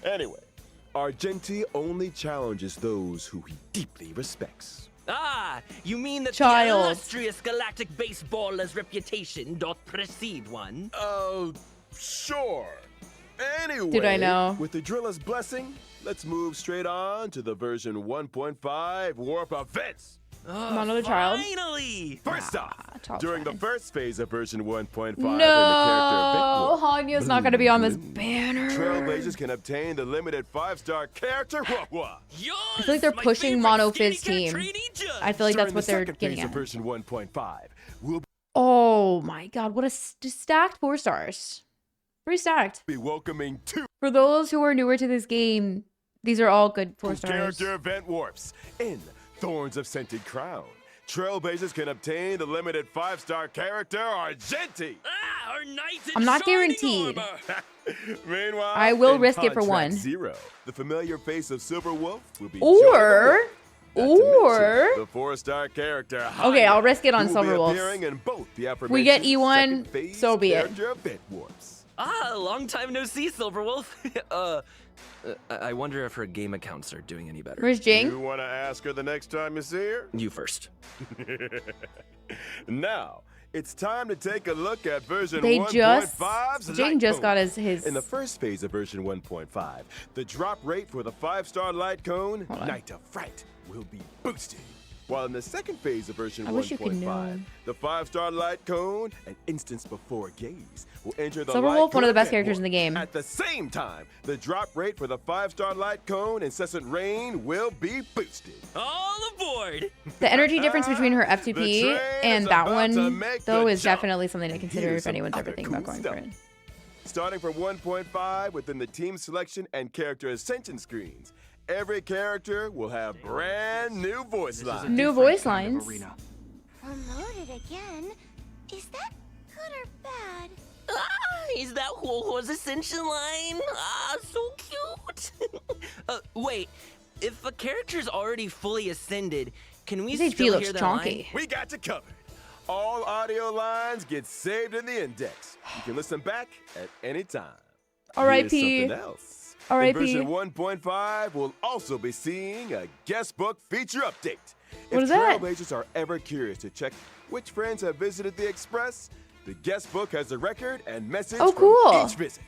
Anyway, Argenti only challenges those who he deeply respects. Ah, you mean that Child. the illustrious galactic baseballer's reputation doth precede one? Oh, sure. Anyway, Did I know? With the driller's blessing, let's move straight on to the version 1.5 warp events. I'm another child. Finally! First off, child's during the fine. first phase of version 1.5, No, when the character event warp, Hanya's not going to be on this banner. Trailblazers can obtain the limited 5-star character wah-wah. I feel like they're pushing Mono Fizz team. I feel like that's During what the they're second getting phase of at. version 1.5, we'll Oh my god, what a stacked 4 stars. Pretty stacked. be welcoming 2 For those who are newer to this game, these are all good 4 stars. character event warps. In Thorns of Scented Crown, Trailblazers can obtain the limited 5-star character Argenti. Ah, our knight in I'm not shining guaranteed. armor. Meanwhile, I will in risk it for Contract 1. Zero, the familiar face of Silver Wolf will be Or, Not to mention or, the 4-star character. okay, I'll risk it on who will be Silver Wolf. appearing in both the We get aforementioned E1, second phase so be it. character event warps. Ah, long time no see, Silverwolf. I wonder if her game accounts are doing any better. Where's You Jing? want to ask her the next time you see her? You first. Now, it's time to take a look at version They 1.5's Jing light just got cone. his In the first phase of version 1.5, the drop rate for the 5-star light cone, Hold on. Night of Fright, will be boosted. While in the second phase of version I wish you could 1.5, know. the 5-star light cone, an instance before gaze, will enter the Silver light Wolf, one of the cone best characters in the game. At the same time, the drop rate for the 5-star light cone, Incessant Rain, will be boosted. All aboard! The energy difference between her The FTP train and is that about to one, make though, the is jump. definitely something to consider Here's if some anyone's ever other thinking about cool going stuff. for it. Starting from 1.5 within the team selection and character ascension screens, every character will have brand new voice lines. New voice lines. Promoted again? Is that good or bad? Is that Huohuo's ascension line? Ah, so cute. Wait, if a character's already fully ascended, can we This HP still looks hear that chonky. line? We got you covered. All audio lines get saved in the index. You can listen back at any time. R.I.P. Here's something else. R.I.P. In version 1.5, we'll also be seeing a guest book feature update. What is If that? Trailblazers are ever curious to check which friends have visited the Express, the guest book has a record and message Oh, from cool. each visit.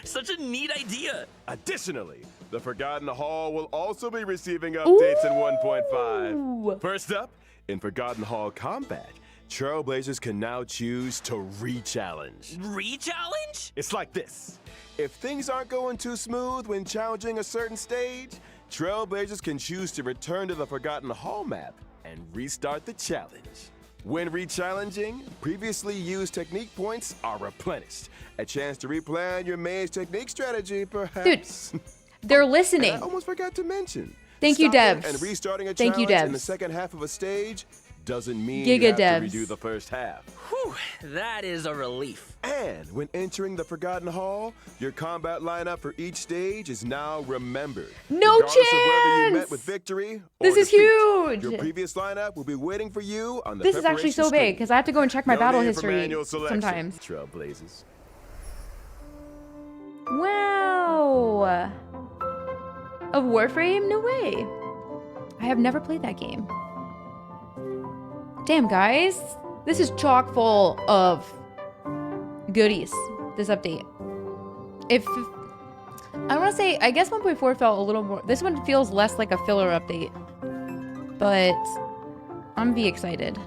Such a neat idea. Additionally, the Forgotten Hall will also be receiving updates in 1.5. Ooh. First up, in Forgotten Hall Combat, Trailblazers can now choose to re-challenge. Re-challenge? It's like this. If things aren't going too smooth when challenging a certain stage, Trailblazers can choose to return to the Forgotten Hall map and restart the challenge. When re-challenging, previously used technique points are replenished. A chance to replan your maze technique strategy, perhaps. Dude, they're And listening. I almost forgot to mention. Thank you, stopping devs. And restarting a Thank you, challenge in the devs. second half of a stage doesn't mean Giga you have devs. to redo the first half. Whew, that is a relief. And when entering the Forgotten Hall, your combat lineup for each stage is now remembered. No Regardless of whether you met chance! with victory or This is defeat, huge! Your previous lineup will be waiting for you on the This is actually so big because I have to go and check my No battle need for history manual selection, sometimes. Trailblazers. Wow. Of Warframe? No way. I have never played that game. Damn, guys. This is chock full of goodies, this update. If I want to say, I guess 1.4 felt a little more, this one feels less like a filler update, but I'm be excited.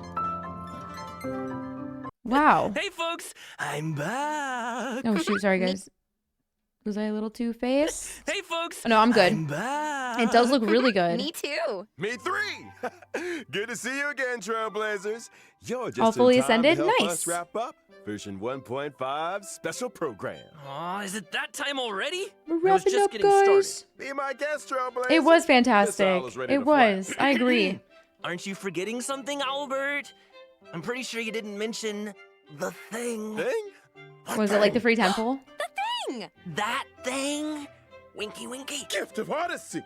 Wow. Hey folks, I'm back. Oh shoot, sorry guys. Was I a little too faced? Hey folks. No, I'm good. I'm back. It does look really good. Me too. Me three! Good to see you again, Trailblazers. You're just All fully in time to ascended? help Nice. us wrap up version 1.5 special program. Aw, is it that time already? We're I was wrapping just up, getting guys. started. Be my guest, Trailblazers. It was This fantastic. owl is ready It to fly. was. I agree. Aren't you forgetting something, Albert? I'm pretty sure you didn't mention the thing. Thing? Was it like the free temple? That thing? Winky winky. Gift of Odyssey.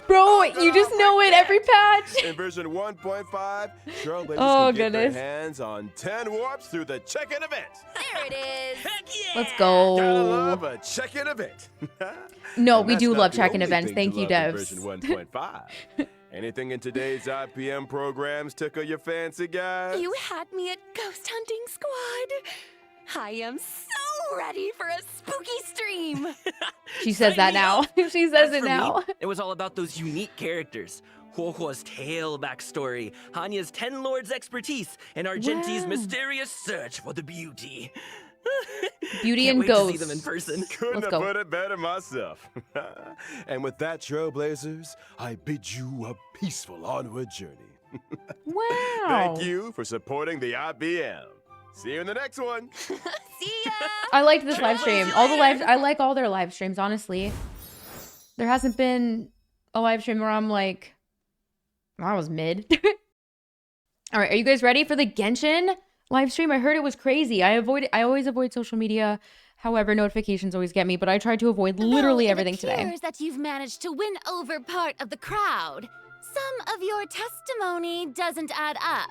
Bro, you just know it every patch. In version 1.5, Trailblazers Oh, can get goodness. their hands on 10 warps through the check-in event. There it is. Heck yeah! Let's Gotta love go. a check-in event. No, And we that's do not love the check-in only events. thing Thank to you, love in devs. Version 1.5. Anything in today's IPM programs tickle your fancy, guys? You had me at Ghost Hunting Squad. I am so ready for a spooky stream. She says that now. She says As it for now. me, it was all about those unique characters. Huohuo's tail backstory, Hanya's 10 Lords expertise, and Argenti's Wow. mysterious search for the beauty. Beauty Can't and wait to see ghosts. them in person. Couldn't Let's have go. put it better myself. And with that, Trailblazers, I bid you a peaceful onward journey. Wow. Thank you for supporting the IBM. See you in the next one. See ya. I liked this live stream. I like all their live streams, honestly. There hasn't been a live stream where I'm like, I was mid. All right, are you guys ready for the Genshin live stream? I heard it was crazy. I always avoid social media. However, notifications always get me, but I tried to avoid literally everything It today. appears that you've managed to win over part of the crowd. Some of your testimony doesn't add up.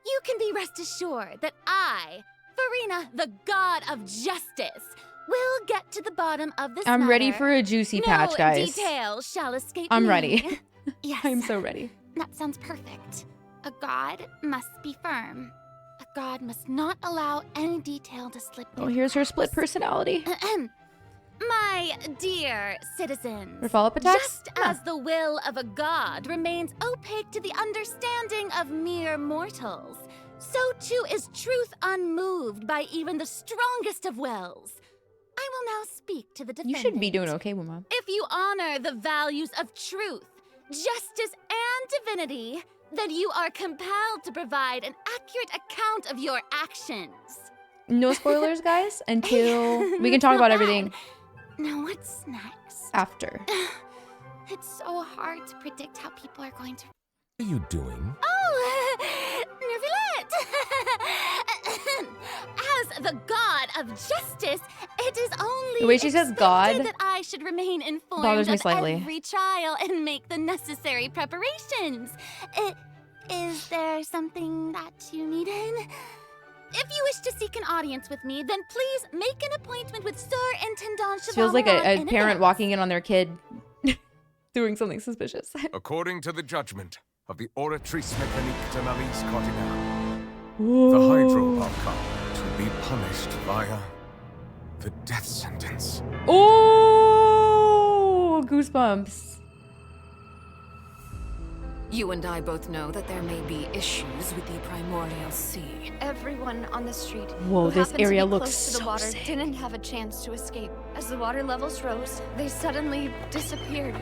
You can be rest assured that I, Furina, the god of justice, will get to the bottom of this I'm ready matter. for a juicy patch, No guys. detail shall escape I'm me. ready. Yes. I'm so ready. That sounds perfect. A god must be firm. A god must not allow any detail to slip Oh, through. here's her split personality. My dear citizens, Her follow-up attacks? just as the will of a god remains opaque to the understanding of mere mortals, so too is truth unmoved by even the strongest of wills. I will now speak to the You defendant. should be doing okay, Wuma. If you honor the values of truth, justice, and divinity, then you are compelled to provide an accurate account of your actions. No spoilers, guys, until we can talk about everything Now what's next? after. It's so hard to predict how people are going to... What are you doing? Oh, Nervulette! As the god of justice, it is only The way she says God that I should remain informed bothers me of slightly. every trial and make the necessary preparations. Is there something that you need in? If you wish to seek an audience with me, then please make an appointment with Sir Intendant Chevalier. Feels like a parent walking in on their kid doing something suspicious. According to the judgment of the Oratrice Mécanique de l'Alice Cardinal, the Hydro Archon to be punished via the death sentence. Oh, goosebumps. You and I both know that there may be issues with the Primordial Sea. Everyone on the street Whoa, who this happened to area be looks close to so the water sick. didn't have a chance to escape. As the water levels rose, they suddenly disappeared.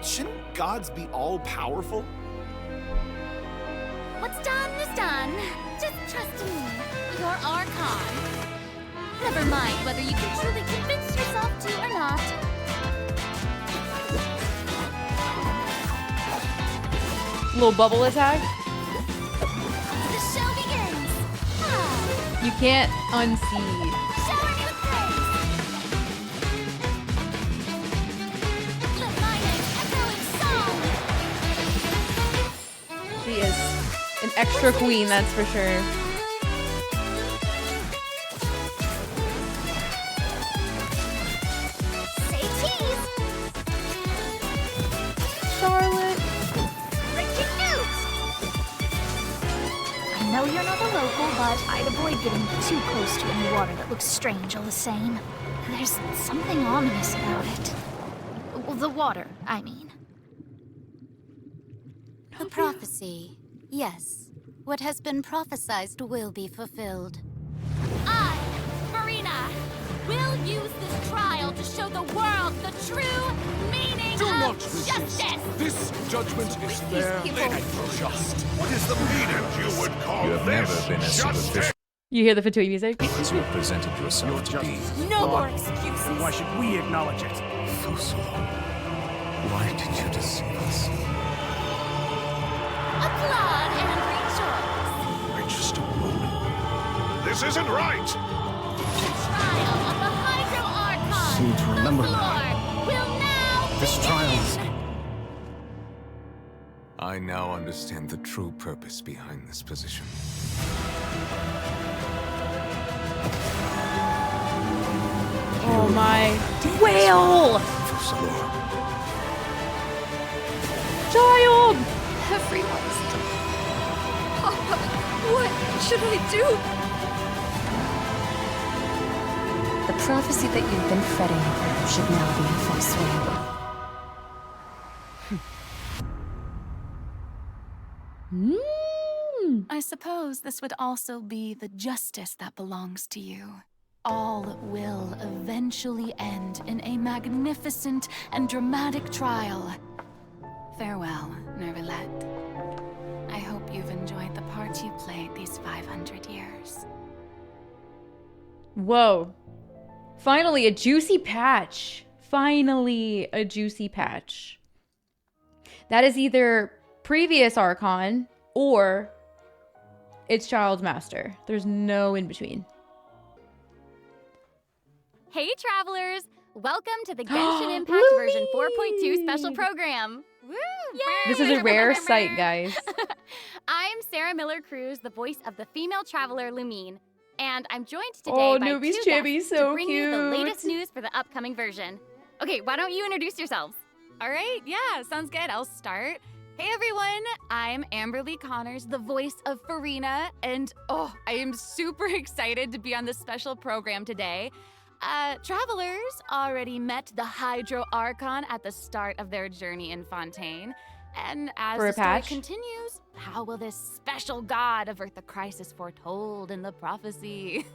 Shouldn't gods be all-powerful? What's done is done. Just trust in me, your Archon. Never mind whether you can truly convince yourself to or not. Little bubble attack. The show begins. Ah, You can't unsee. shower me with praise. Let my name echo in song. She is an extra queen, that's for sure. Say cheese. Charlotte. Breaking news. I know you're not a local, but I'd avoid getting too close to any water that looks strange all the same. There's something ominous about it. Well, the water, I mean. The prophecy. Yes. What has been prophesized will be fulfilled. I, Furina, will use this trial to show the world the true meaning Do of not resist. justice. This judgment is fair people- and just. What is the meaning you would call You have this? never been as superficial You hear the Fatui music? as you have presented yourself to be. No more excuses. Why should we acknowledge it? Fusel, why did you deceive us? Applaud and rejoice. For just a moment. This isn't right! The trial of the Hydro Archon. Seem to remember the floor will now This trial is... I now understand the true purpose behind this position. Oh my. Whale! Fusel, Child! Everyone's... Papa, what should I do? The prophecy that you've been fretting over should now be in full swing. I suppose this would also be the justice that belongs to you. All will eventually end in a magnificent and dramatic trial. Farewell, Nervilette. I hope you've enjoyed the part you played these 500 years. Whoa. Finally, a juicy patch. Finally, a juicy patch. That is either previous Archon or it's Child's Master. There's no in between. Hey, travelers! Welcome to the Genshin Impact version 4.2 special program. Woo! This is a rare sight, guys. I'm Sarah Miller-Cruz, the voice of the female traveler Lumine, and I'm joined today Oh, by Newbie's two Chibi, guests so to bring you the cute. latest news for the upcoming version. Okay, why don't you introduce yourselves? All right, yeah, sounds good. I'll start. Hey everyone, I'm Amberly Connors, the voice of Furina, and I am super excited to be on this special program today. Travelers already met the Hydro Archon at the start of their journey in Fontaine. And as For a the story patch? continues, how will this special god avert the crisis foretold in the prophecy?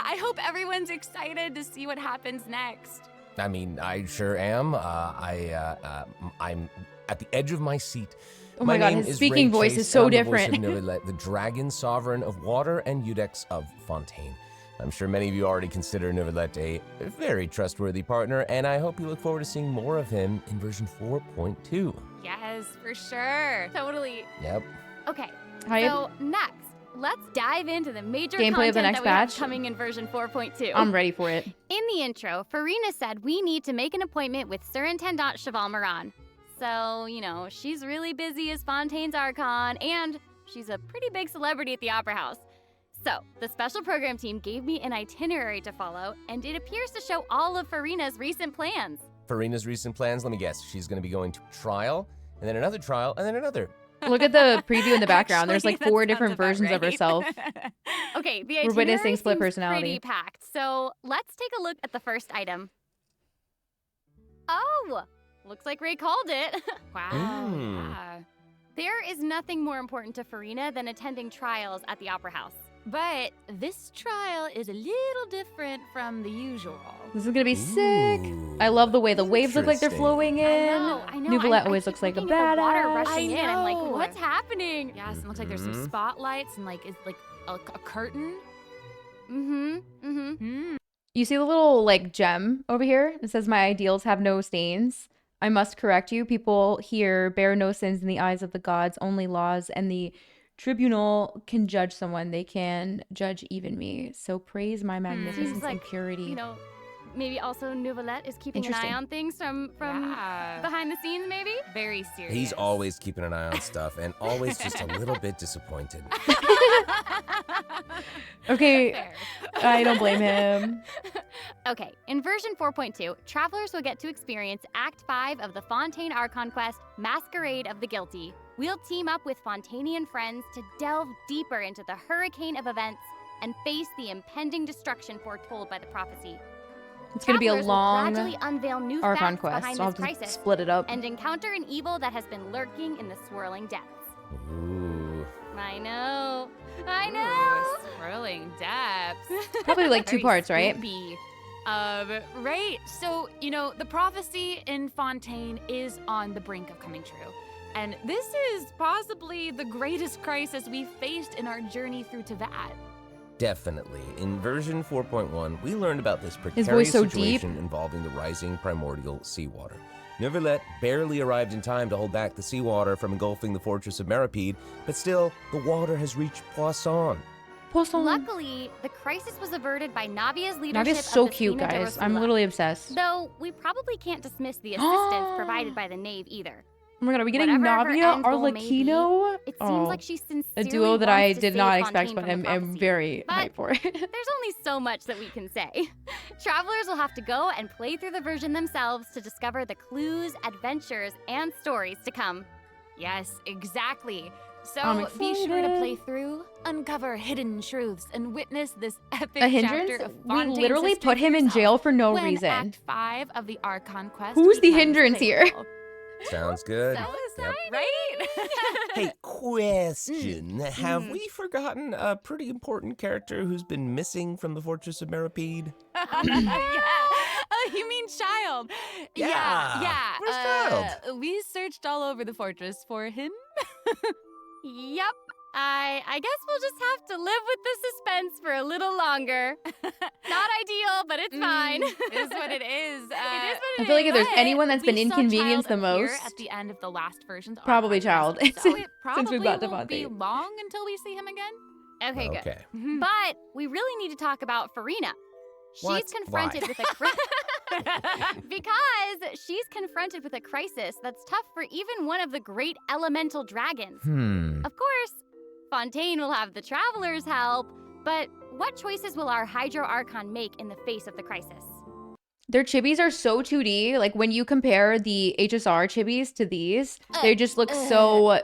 I hope everyone's excited to see what happens next. I mean, I sure am. I'm at the edge of my seat. Oh my God, name his is speaking Ray voice Chase, is so and I'm the voice different. of Nervilette, the dragon sovereign of water and Eudex of Fontaine. I'm sure many of you already consider Nervilette a very trustworthy partner, and I hope you look forward to seeing more of him in version 4.2. Yes, for sure. Totally. Yep. Okay, Hi. so next, let's dive into the major Gameplay of the content next that we have patch? coming in version 4.2. I'm ready for it. In the intro, Furina said we need to make an appointment with Surintendant Cheval Moran. So, you know, she's really busy as Fontaine's Archon, and she's a pretty big celebrity at the Opera House. So, the special program team gave me an itinerary to follow, and it appears to show all of Furina's recent plans. Furina's recent plans, let me guess. She's going to be going to trial, and then another trial, and then another. Look at the preview in the background. There's like Actually, 4 that different sounds about versions of right. herself. Okay, the We're itinerary witnessing split seems personality. pretty packed, so let's take a look at the first item. Oh, looks like Ray called it. Wow. Yeah. There is nothing more important to Furina than attending trials at the Opera House. But this trial is a little different from the usual. This is gonna be sick. I love the way the waves look like they're flowing in. I know. Nouvellette always looks like a looking at the water badass. rushing in. I'm like, know. what's happening? Yes, it looks like there's some spotlights and like it's like a curtain. You see the little like gem over here? It says, "My ideals have no stains. I must correct you. People here bear no sins in the eyes of the gods, only laws, and the tribunal can judge someone. They can judge even me. So praise my magnificence Seems like, and purity." You know, maybe also Nouvellette is keeping an eye Interesting. on things from Yeah. behind the scenes, maybe? Very serious. He's always keeping an eye on stuff, and always just a little bit disappointed. Okay, I don't blame him. Okay, in version 4.2, travelers will get to experience Act 5 of the Fontaine Archon quest, Masquerade of the Guilty. We'll team up with Fontainian friends to delve deeper into the hurricane of events and face the impending destruction foretold by the prophecy. It's gonna be a Travelers will long gradually unveil new Archon facts quest. behind I'll this have to crisis split it up. and encounter an evil that has been lurking in the swirling depths. Ooh. I know. I know. Ooh, swirling depths. Probably like 2 Very parts, right? spooky. Right. So, you know, the prophecy in Fontaine is on the brink of coming true. And this is possibly the greatest crisis we've faced in our journey through Teyvat. Definitely. In version 4.1, we learned about this His precarious voice so deep. situation involving the rising primordial seawater. Nouvellette barely arrived in time to hold back the seawater from engulfing the fortress of Meripede, but still, the water has reached Poisson. Luckily, the crisis was averted by Navia's leadership. Navia's so of the cute, Spina de guys. I'm Rosula. literally obsessed. Though we probably can't dismiss the assistance provided by the Knave either. Oh my god, are we getting Whatever her Navia, end goal may be, Arlecchino? It seems Oh, like she sincerely a duo that I wants to did save not expect, Fontaine but from the I'm prophecy. very But hyped for it. There's only so much that we can say. Travelers will have to go and play through the version themselves to discover the clues, adventures, and stories to come. Yes, exactly. So I'm be sure to excited. play through, uncover hidden truths, and witness this epic A chapter hindrance? of We Fontaine's literally history put him in yourself jail for no when reason. Act 5 of the Archon quest Who's the becomes hindrance here? available. Sounds good. Yep. Right? Hey, question. Have Mm. we forgotten a pretty important character who's been missing from the Fortress of Meripede? Yeah. Oh, you mean Child? Yeah. Yeah. Where's Child? We searched all over the fortress for him. Yep. I guess we'll just have to live with the suspense for a little longer. Not ideal, but it's fine. It is what it is. It is what I feel like if there's But anyone that's been we saw inconvenienced the Child appear most, at the end of the last version's probably Archon Child. quest, so it probably Since we've got to won't be Fontaine. long until we see him again. Okay, good. Okay. But we really need to talk about Furina. What? She's confronted Why? with a because she's confronted with a crisis that's tough for even one of the great elemental dragons. Of course, Fontaine will have the travelers help, but what choices will our Hydro Archon make in the face of the crisis? their chibis are so 2D. Like when you compare the HSR chibis to these, they just look so.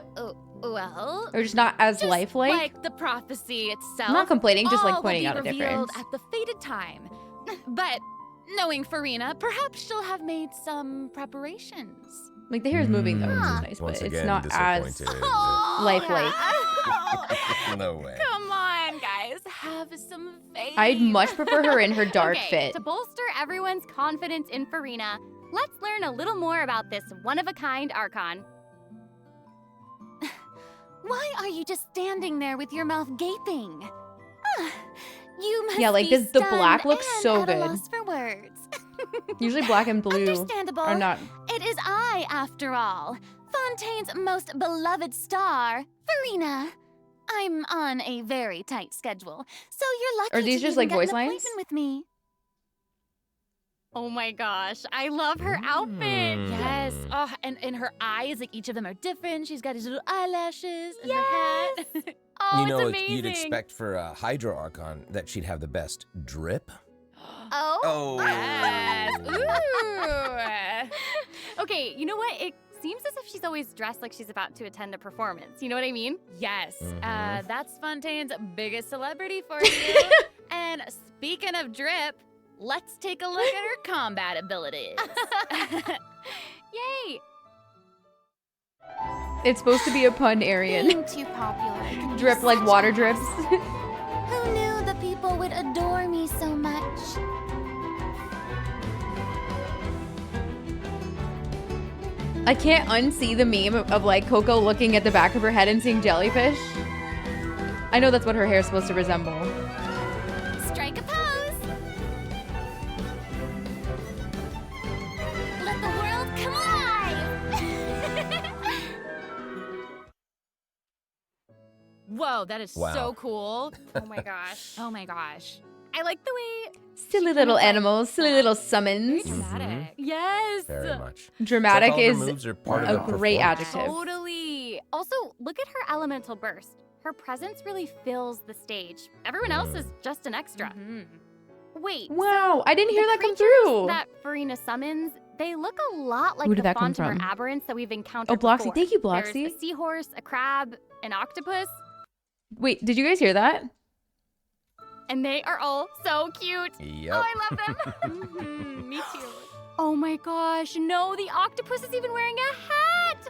Well, They're just not as lifelike. Like the prophecy itself. I'm not complaining, just like all will pointing be out a revealed difference. at the fated time. But knowing Furina, perhaps she'll have made some preparations. Like the hair is moving though, which is nice, Once but it's again, not as disappointed. lifelike. No way. Come on, guys, have some faith. I'd much prefer her in her dark okay, fit. To bolster everyone's confidence in Furina, let's learn a little more about this one-of-a-kind Archon. Why are you just standing there with your mouth gaping? You must Yeah, like be this, the black stunned looks and so at a good. loss for words. Usually black and blue Understandable. are not. It is I, after all, Fontaine's most beloved star, Furina. I'm on a very tight schedule, so you're lucky Are these to just even like get voice an lines? appointment with me. Oh my gosh, I love her outfit. Yes. Oh, and her eyes, like each of them are different. She's got these little eyelashes and her hat. Oh, You know, it's like, amazing. you'd expect for a Hydro Archon that she'd have the best drip. Oh? Yes. Ooh. Okay, you know what? It seems as if she's always dressed like she's about to attend a performance. You know what I mean? Yes. Mhm. That's Fontaine's biggest celebrity for you. And speaking of drip, let's take a look at her combat abilities. Yay! It's supposed to be a pun, Arian. Being too popular can be Drip like such water a drips. Who knew the people would adore me so much? I can't unsee the meme of like Coco looking at the back of her head and seeing jellyfish. I know that's what her hair is supposed to resemble. Strike a pose! Let the world come alive! Whoa, that is Wow. so cool. Oh my gosh. Oh my gosh. I like the way Silly little animals, silly little summons. very dramatic. Yes. Very much. Dramatic It's like all is the moves are part a of the great performance. adjective. Totally. Also, look at her elemental burst. Her presence really fills the stage. Everyone else is just an extra. Wait. Wow, I didn't hear the that come creatures through. That Furina summons, they look a lot like Who did the that come Fontamer from? aberrants that we've encountered Oh, Bloxy. before. Thank you, There's Bloxy. a seahorse, a crab, an octopus, Wait, did you guys hear that? and they are all so cute. Yep. Oh, I love them. Me too. Oh my gosh, no, the octopus is even wearing a hat.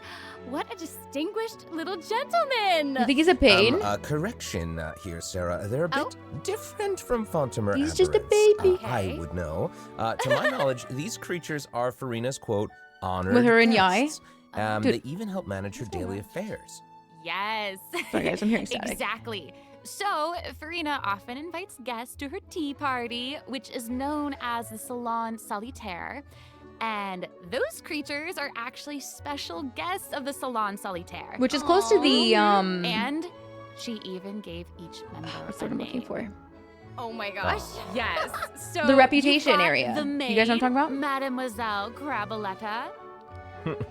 What a distinguished little gentleman. You think he's a pain? Correction here, Sarah. They're a bit different from Fontamer He's just a aberrants. baby. I would know. To my knowledge, these creatures are Furina's, quote, honored With her and Yai? guests. Dude. They even help manage her daily affairs. Yes. Sorry, guys, I'm hearing static. Exactly. So, Furina often invites guests to her tea party, which is known as the Salon Solitaire. And those creatures are actually special guests of the Salon Solitaire. Which is close to the, And she even gave each member What's what I'm looking for? Oh my gosh. Yes. So The reputation you've got area. The maid, You guys know what I'm talking about? Mademoiselle Crabaletta.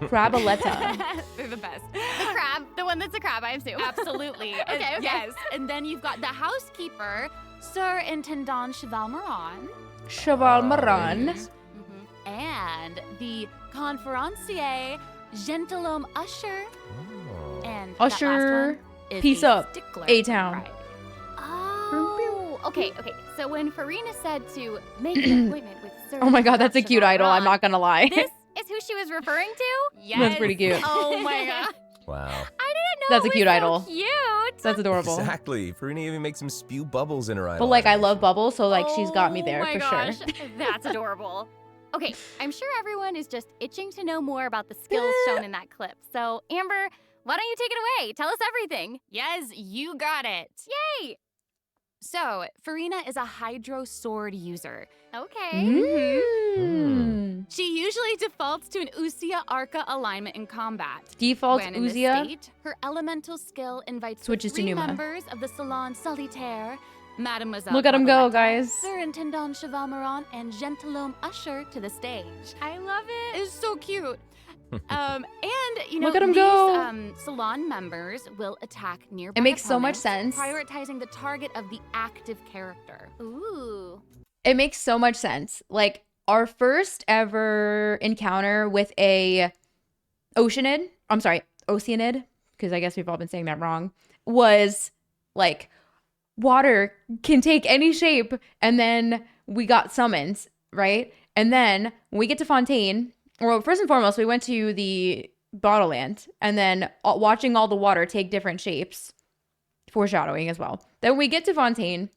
Crabaletta. They're the best. The crab, the one that's a crab, I assume. Absolutely. Okay. Yes. And then you've got the housekeeper, Sir Intendant Cheval Moran. Cheval Moran. And the conferencier, Gentilhomme Usher. And that last Usher, one is peace a up, stickler A-Town. for pride. Oh, okay. So when Furina said to make an appointment with Sir Oh my god, that's a cute Cheval idol, I'm Moran, not gonna lie. This is who she was referring to? Yes. That's pretty cute. Oh my god. Wow. I didn't know That's a it was cute so idol. Cute. That's adorable. Exactly. Farina even makes him spew bubbles in her eye. But like, I love Bubbles, so like, she's got me there Oh my for gosh, sure. That's adorable. Okay, I'm sure everyone is just itching to know more about the skills shown in that clip. So, Amber, why don't you take it away? Tell us everything. Yes, you got it. Yay! So, Furina is a Hydro Sword user. Okay. She usually defaults to an Usia Arca alignment in combat. Default When in this Usia? state, her elemental skill invites Switches to three Numa. members of the Salon Solitaire, Mademoiselle Look at 'em go, Crabaletta, guys. Sir Intendant Cheval Moran, and Gentilhomme Usher to the stage. I love it. It's so cute. And you know, Look at 'em these go. salon members will attack nearby. It makes so much opponents, sense. Prioritizing the target of the active character. Ooh. It makes so much sense. Like, our first ever encounter with a Oceanid, because I guess we've all been saying that wrong, was like, water can take any shape, and then we got summons, right? And then when we get to Fontaine, well, first and foremost, we went to the Bottleland, and then watching all the water take different shapes, foreshadowing as well. Then we get to Fontaine,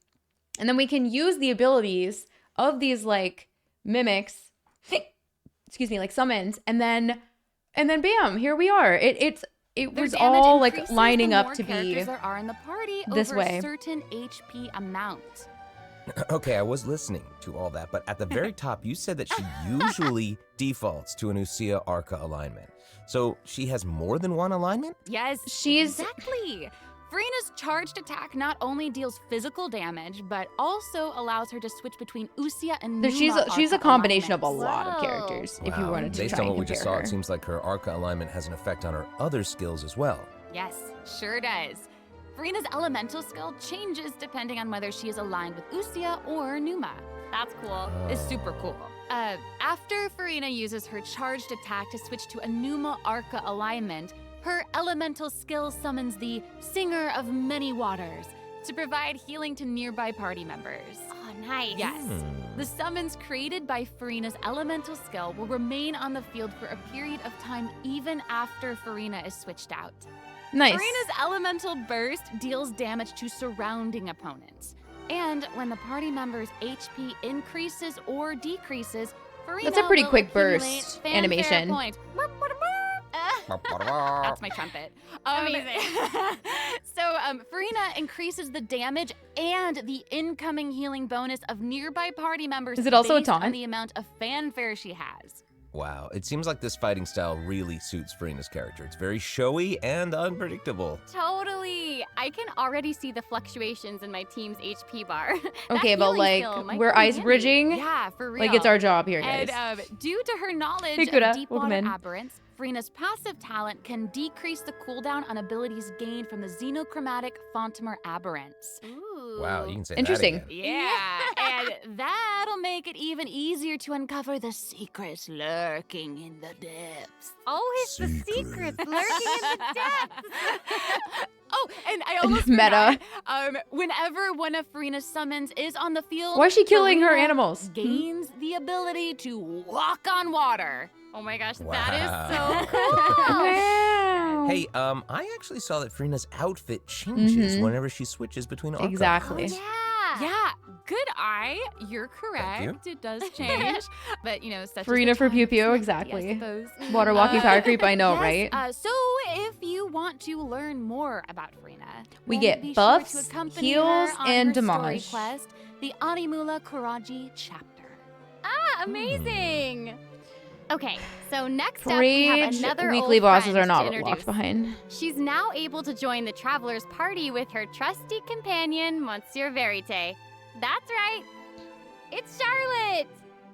and then we can use the abilities of these like mimics, excuse me, like summons, and then bam, here we are. It Their was damage all like increases lining the up more to be characters there are in the party this over way. a certain HP amount. Okay, I was listening to all that, but at the very top, you said that she usually defaults to an Usia Arca alignment. So she has more than one alignment? Yes, She's- exactly. Furina's charged attack not only deals physical damage, but also allows her to switch between Usia and Numa. She's a combination of a lot of Whoa. characters. If you wanted to Based try on and what we just saw, compare it her. seems like her Arca alignment has an effect on her other skills as well. Yes, sure does. Furina's elemental skill changes depending on whether she is aligned with Usia or Numa. That's cool. It's super cool. After Furina uses her charged attack to switch to a Numa Arca alignment, her elemental skill summons the Singer of Many Waters to provide healing to nearby party members. Oh, nice. Yes. The summons created by Furina's elemental skill will remain on the field for a period of time even after Furina is switched out. Nice. Furina's elemental burst deals damage to surrounding opponents. And when the party member's HP increases or decreases, Furina That's a pretty will quick accumulate burst fanfare animation. points. That's my trumpet. Amazing. So Furina increases the damage and the incoming healing bonus of nearby party members. Is it also a based on taunt? the amount of fanfare she has. Wow, it seems like this fighting style really suits Furina's character. It's very showy and unpredictable. Totally. I can already see the fluctuations in my team's HP bar. That Okay, but healing like, skill might we're come in ice handy. bridging. Yeah, for real. Like, it's our job here, guys. And due to her knowledge Hey, Kuda, of deep welcome water in. aberrants, Furina's passive talent can decrease the cooldown on abilities gained from the xenochromatic Fontamer aberrants. Ooh. Wow, you can say Interesting. that again. Yeah, and that'll make it even easier to uncover the secrets lurking in the depths. Always the secrets lurking in the depths. Oh, and I almost Meta. forgot. Whenever one of Furina's summons is on the field, Why is she killing her Furina animals? Gains the ability to walk on water. Oh my gosh, Wow. that is so cool. Wow. Hey, I actually saw that Furina's outfit changes Mhm. whenever she switches between Arca. Exactly. Yeah, good eye. You're correct. you. It does change, but you know, such as Furina the for Pew times, Pew, I exactly. suppose. Water walking power creep, I know, Yes, right? So if you want to learn more about Furina, We then get be buffs, sure to accompany heals, her on and her story damage. quest, the Animula Kuraji chapter. Ah, amazing. Okay, so next up we have Preach. another Weekly old bosses friend are not to introduce. locked behind. She's now able to join the traveler's party with her trusty companion, Monsieur Verite. That's right. It's Charlotte.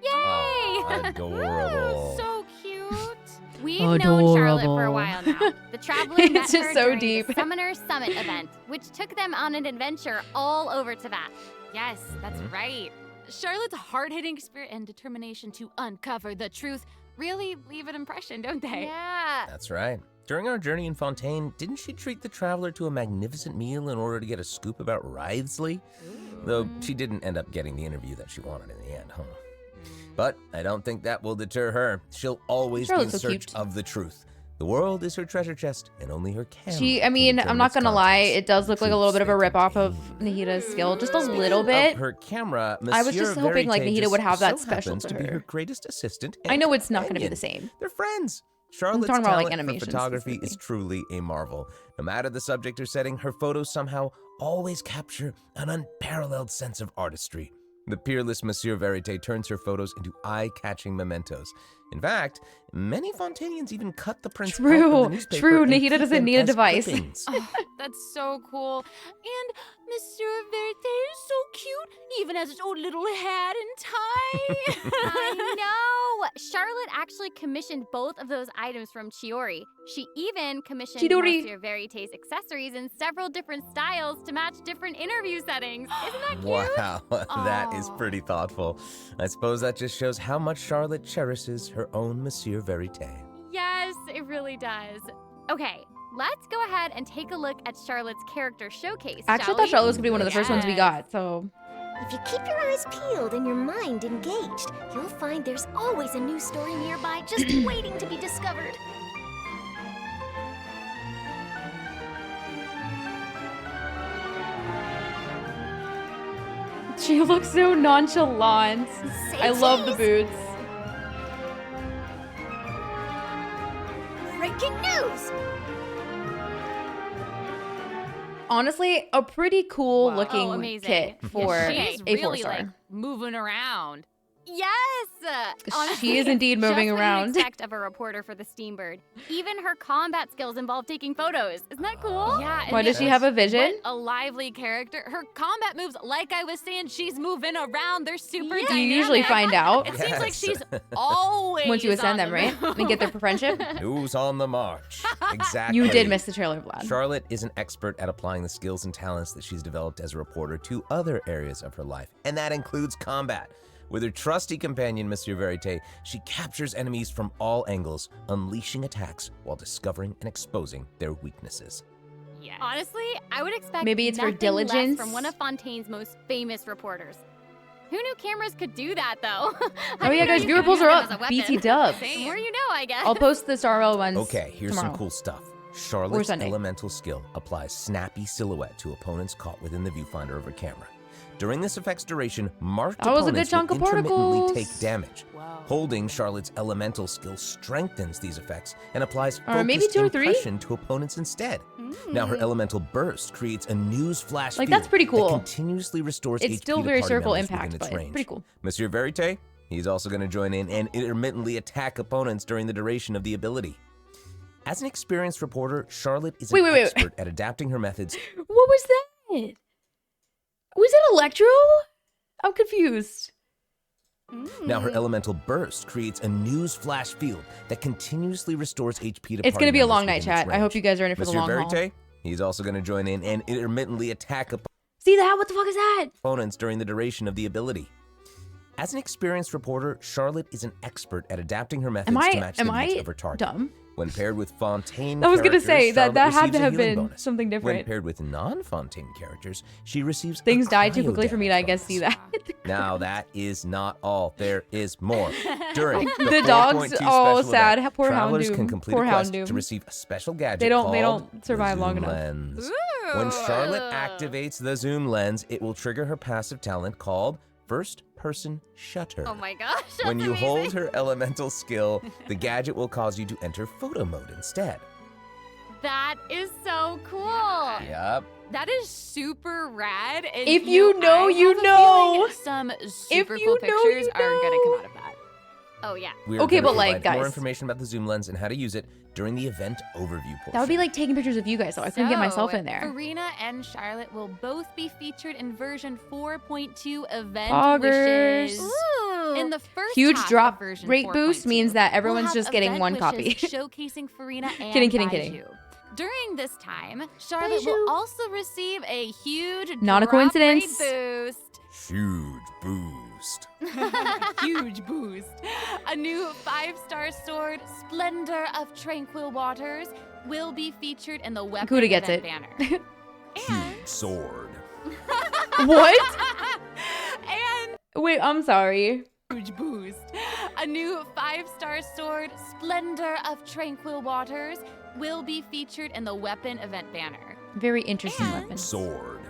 Yay! Oh, adorable. So cute. We've known Charlotte for a Adorable. while now. The traveler It's met just her so during deep. the Summoner Summit event, which took them on an adventure all over Teyvat. Yes, that's right. Charlotte's hard-hitting spirit and determination to uncover the truth really leave an impression, don't they? Yeah. That's right. During our journey in Fontaine, didn't she treat the traveler to a magnificent meal in order to get a scoop about Wriothesley? Though she didn't end up getting the interview that she wanted in the end, huh? But I don't think that will deter her. She'll always Charlotte's be in so search cute. of the truth. The world is her treasure chest, and only her camera. I can mean, I'm determine not its gonna lie, contents. it does look like a little bit of a Truths they ripoff of contain. Nahita's skill, just a little Of bit. her camera, I was just Monsieur hoping, like, Verite Nahita would just have that so special happens to be her. her greatest assistant. I and know it's not gonna be companion. the same. They're friends. Charlotte's talking about, like, talent animations for photography is specifically. truly a marvel. No matter the subject or setting, her photos somehow always capture an unparalleled sense of artistry. The peerless Monsieur Verite turns her photos into eye-catching mementos. In fact, many Fontanians even cut the prints out of the newspaper True. and Nahita keep doesn't them need a as device. clippings. Oh, that's so cool. And Monsieur Verite is so cute, even has his own little hat and tie. I know. Charlotte actually commissioned both of those items from Chiori. She even commissioned Chidori. Monsieur Verite's accessories in several different styles to match different interview settings. Isn't that cute? Wow, that is Aw. pretty thoughtful. I suppose that just shows how much Charlotte cherishes her own Monsieur Verite. Yes, it really does. Okay, let's go ahead and take a look at Charlotte's character showcase. Actually, I shall thought we? Charlotte was gonna be one of the first ones we Yes. got, so. If you keep your eyes peeled and your mind engaged, you'll find there's always a new story nearby just waiting to be discovered. She looks so nonchalant. I love the cheese. boots. Breaking news! Honestly, a pretty cool Wow. looking Oh, amazing. kit for She's a really 4-star. like moving around. Yes! She is indeed moving just around. What you'd expect of a reporter for the Steambird. Even her combat skills involve taking photos. Isn't that cool? Yeah. Why does she have a vision? What a lively character. Her combat moves, like I was saying, she's moving around. They're super dynamic. You usually find out. It seems like she's always once you ascend on them, the right? move. And get their friendship. Who's on the march? Exactly. You did miss the trailer, Vlad. Charlotte is an expert at applying the skills and talents that she's developed as a reporter to other areas of her life, and that includes combat. With her trusty companion, Monsieur Verite, she captures enemies from all angles, unleashing attacks while discovering and exposing their weaknesses. Yeah. Honestly, I would expect maybe it's for nothing diligence less from one of Fontaine's most famous reporters. Who knew cameras could do that, though? Oh yeah, guys, viewer polls are up. BT dubs. The more you know, I guess. I'll post the Star Rail ones. Okay, here's tomorrow. some cool stuff. Charlotte's elemental skill applies snappy silhouette to opponents caught within the viewfinder of her camera. During this effect's duration, marked That was a good opponents chunk will of particles. intermittently take damage. Holding Charlotte's elemental skill strengthens these effects and applies focused maybe 2 or 3? impression to opponents instead. Now her elemental burst creates a news flash Like, field that's pretty cool. that continuously restores It's HP still to very party circle members impact, within its but range. pretty cool. Monsieur Verite, he's also going to join in and intermittently attack opponents during the duration of the ability. As an experienced reporter, Charlotte is an expert at adapting her methods. What was that? Was it Electro? I'm confused. Now her elemental burst creates a news flash field that continuously restores HP to It's party gonna be a members long night, within its chat. I range. hope you guys are in it for the Monsieur long haul. Verite, he's also going to join in and intermittently attack See that? What the fuck is that? opponents during the duration of the ability. As an experienced reporter, Charlotte is an expert at adapting her methods to match the needs of her target. Dumb? When paired with Fontaine I was gonna characters, say that Charlotte had to receives a have healing been bonus. something When different. paired with non-Fontaine characters, she receives Things a died too cryo quickly for me to, I damage guess, see that. Now that is not all. There is more. During The the dogs, 4.2 oh, special sad. event, Poor travelers Houndoom. can complete Poor a quest Houndoom. to receive a special gadget They don't called survive the long zoom enough. lens. When Charlotte activates the zoom lens, it will trigger her passive talent called first-person shutter. Oh my gosh. When that's you amazing. hold her elemental skill, the gadget will cause you to enter photo mode instead. That is so cool. Yep. That is super rad. And If you know, I you have a know. feeling Some super you cool know, pictures you are gonna come out of that. Oh yeah. We are Okay, gonna but, like, provide more guys. information about the zoom lens and how to use it during the event overview portion. That would be like taking pictures of you guys, though. I couldn't get myself in there. Farina and Charlotte will both be featured in version 4.2 event Poggers. wishes. Ooh. In the first Huge half drop of version rate boost 4.2, means that we'll everyone's have just getting event one wishes copy. showcasing Farina and Kidding. Baiju. During this time, Charlotte will also receive a huge Not a drop rate coincidence. boost. Huge boost. Huge boost. A new 5-star sword, Splendor of Tranquil Waters, will be featured in the weapon Kuda gets event it. banner. Huge sword. What? And Wait, I'm sorry. huge boost. A new 5-star sword, Splendor of Tranquil Waters, will be featured in the weapon event banner. Very interesting weapon. Sword.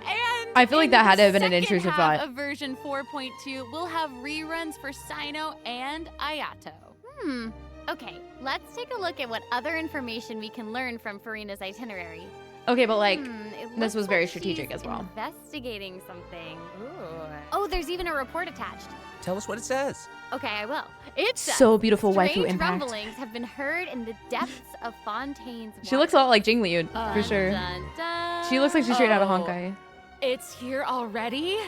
And I feel like that had to have been an second intrusive half thought. of version 4.2, we'll have reruns for Sino and Ayato. Okay, let's take a look at what other information we can learn from Farina's itinerary. Okay, but like, It this looks was very like strategic she's as well. Investigating something. Oh, there's even a report attached. Tell us what it says. Okay, I will. It says, So beautiful, waifu strange impact. rumblings have been heard in the depths of Fontaine's She looks a lot like Jing Liu, for Dun, sure. dun, dun. She looks like she's straight out of Oh. Honkai. It's here already?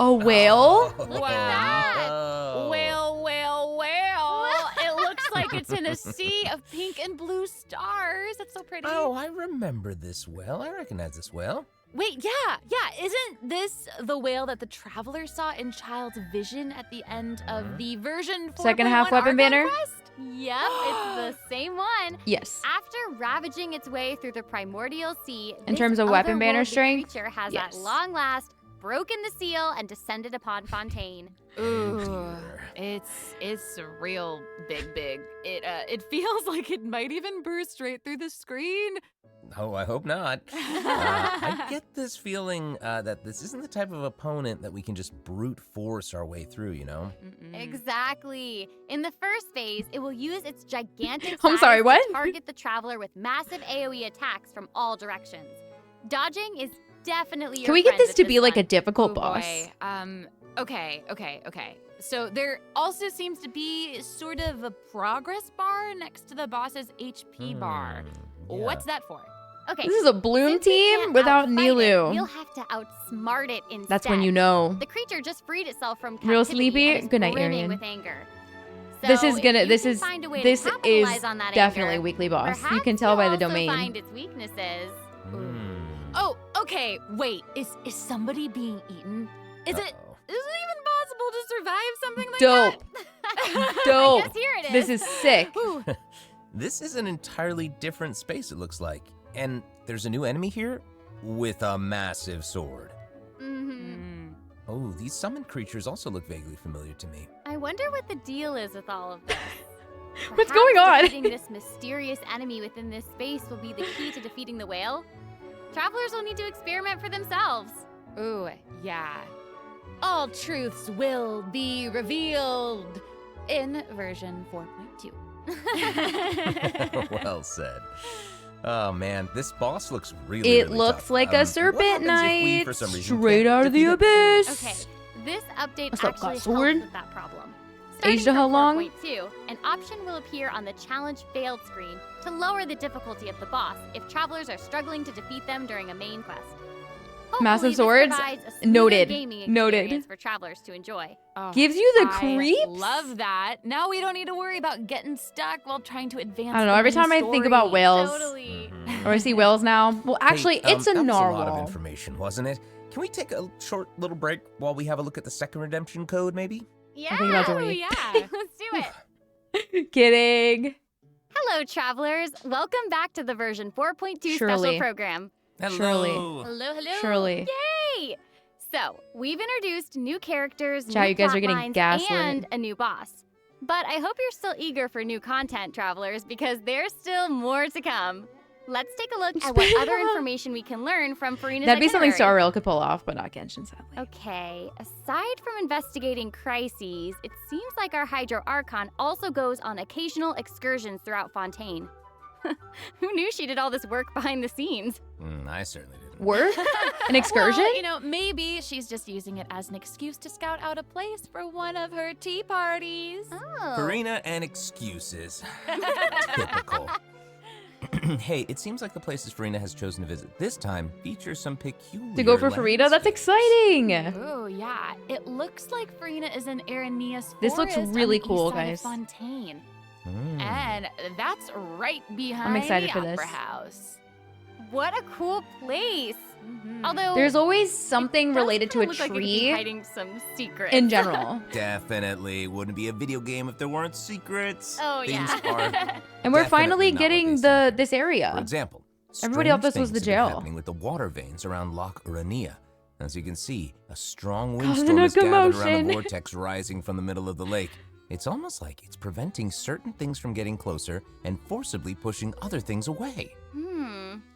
A whale? Look at that. Oh. Well. It looks like it's in a sea of pink and blue stars. That's so pretty. Oh, I remember this well. I recognize this well. Wait, yeah. Isn't this the whale that the traveler saw in Child's vision at the end of the version 4.1 Second half weapon Argon banner? Yep, it's the same one. Yes. After ravaging its way through the primordial sea, In this terms of weapon banner otherworldly strength? creature has Yes. at long last broken the seal and descended upon Fontaine. Ooh, it's real big. It feels like it might even burst right through the screen. Oh, I hope not. I get this feeling that this isn't the type of opponent that we can just brute force our way through, you know? Exactly. In the first phase, it will use its gigantic I'm size sorry, to what? target the traveler with massive AoE attacks from all directions. Dodging is definitely your Can we get friends this at to be like a one. difficult Oh, boss? boy. Okay. So there also seems to be sort of a progress bar next to the boss's HP bar. What's that for? Okay. This is a Bloom since we team can't without outfight it, Nilu. We'll have to outsmart it instead. That's when you know. The creature just freed itself from captivity Real sleepy? and is Good night, brimming Arian. with anger. This So is gonna. if you This can is. find a way to This is capitalize on that definitely anger, weekly boss. You perhaps can tell by the you'll also domain. find its weaknesses. Oh, okay. Wait, is somebody being eaten? Is it even possible to survive something like Dope. that? Dope. I guess here it is. This is sick. This is an entirely different space, it looks like. And there's a new enemy here with a massive sword. Oh, these summoned creatures also look vaguely familiar to me. I wonder what the deal is with all of this. What's going on? Defeating this mysterious enemy within this space will be the key to defeating the whale. Travelers will need to experiment for themselves. Ooh, yeah. All truths will be revealed in version 4.2. Well said. Oh man, this boss looks really It looks tough. like a serpent what happens if we, knight for some reason, straight can't out of the defeat it? abyss. Okay, this update What's up, actually got sword? helps with that problem. Aged Starting how from long? 4.2, an option will appear on the challenge failed screen to lower the difficulty of the boss if travelers are struggling to defeat them during a main quest. Hopefully, Massive this swords? provides a smoother Noted. gaming Noted. experience for travelers to enjoy. Gives you the I creeps? love that. Now we don't need to worry about getting stuck while trying to advance. I don't know. the Every main time I think about story. whales, Totally. or I see whales now. Well, actually, Hey, it's a that was narwhal. a lot of information, wasn't it? Can we take a short little break while we have a look at the second redemption code, maybe? Yeah, think about oh, Dory. yeah. Let's do it. Kidding. Hello, travelers. Welcome back to the version 4.2 Surely. special program. Surely. Hello. Surely. Yay! So, we've introduced new characters, Chat, new you guys are plot getting lines, gaslit. and a new boss. But I hope you're still eager for new content, travelers, because there's still more to come. Let's take a look at what other information we can learn from Furina's That'd be something itinerary. Star Rail could pull off, but not Genshin, sadly. Okay, aside from investigating crises, it seems like our Hydro Archon also goes on occasional excursions throughout Fontaine. Who knew she did all this work behind the scenes? I certainly didn't. Work? An excursion? Well, maybe she's just using it as an excuse to scout out a place for one of her tea parties. Oh. Farina and excuses. Typical. Hey, it seems like the places Farina has chosen to visit this time feature some peculiar To go for Farida? That's landscapes. exciting. Oh, yeah. It looks like Farina is in Aranea's This looks forest on really the cool, east side of guys. Fontaine. Mm. And that's right behind excited the for this. Opera House. What a cool place. Although There's always something related to a look like it could be tree hiding some secrets. in general. Definitely wouldn't be a video game if there weren't secrets. Oh, Things yeah. are And we're definitely finally not what getting they seem. this area. For example, Everybody thought strange this was the things have been jail. happening with the water veins around Loch Urania. As you can see, a strong Causing windstorm a is gathered around commotion. the vortex rising from the middle of the lake. It's almost like it's preventing certain things from getting closer and forcibly pushing other things away.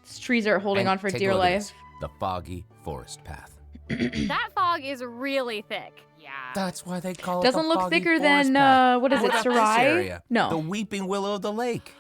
These trees are holding And on for take a dear look at life. this, the foggy forest path. That fog is really thick. Yeah. That's why they call it Doesn't the look foggy thicker forest than, path. what is What it, about this Sarai? area? No. The weeping willow of the lake.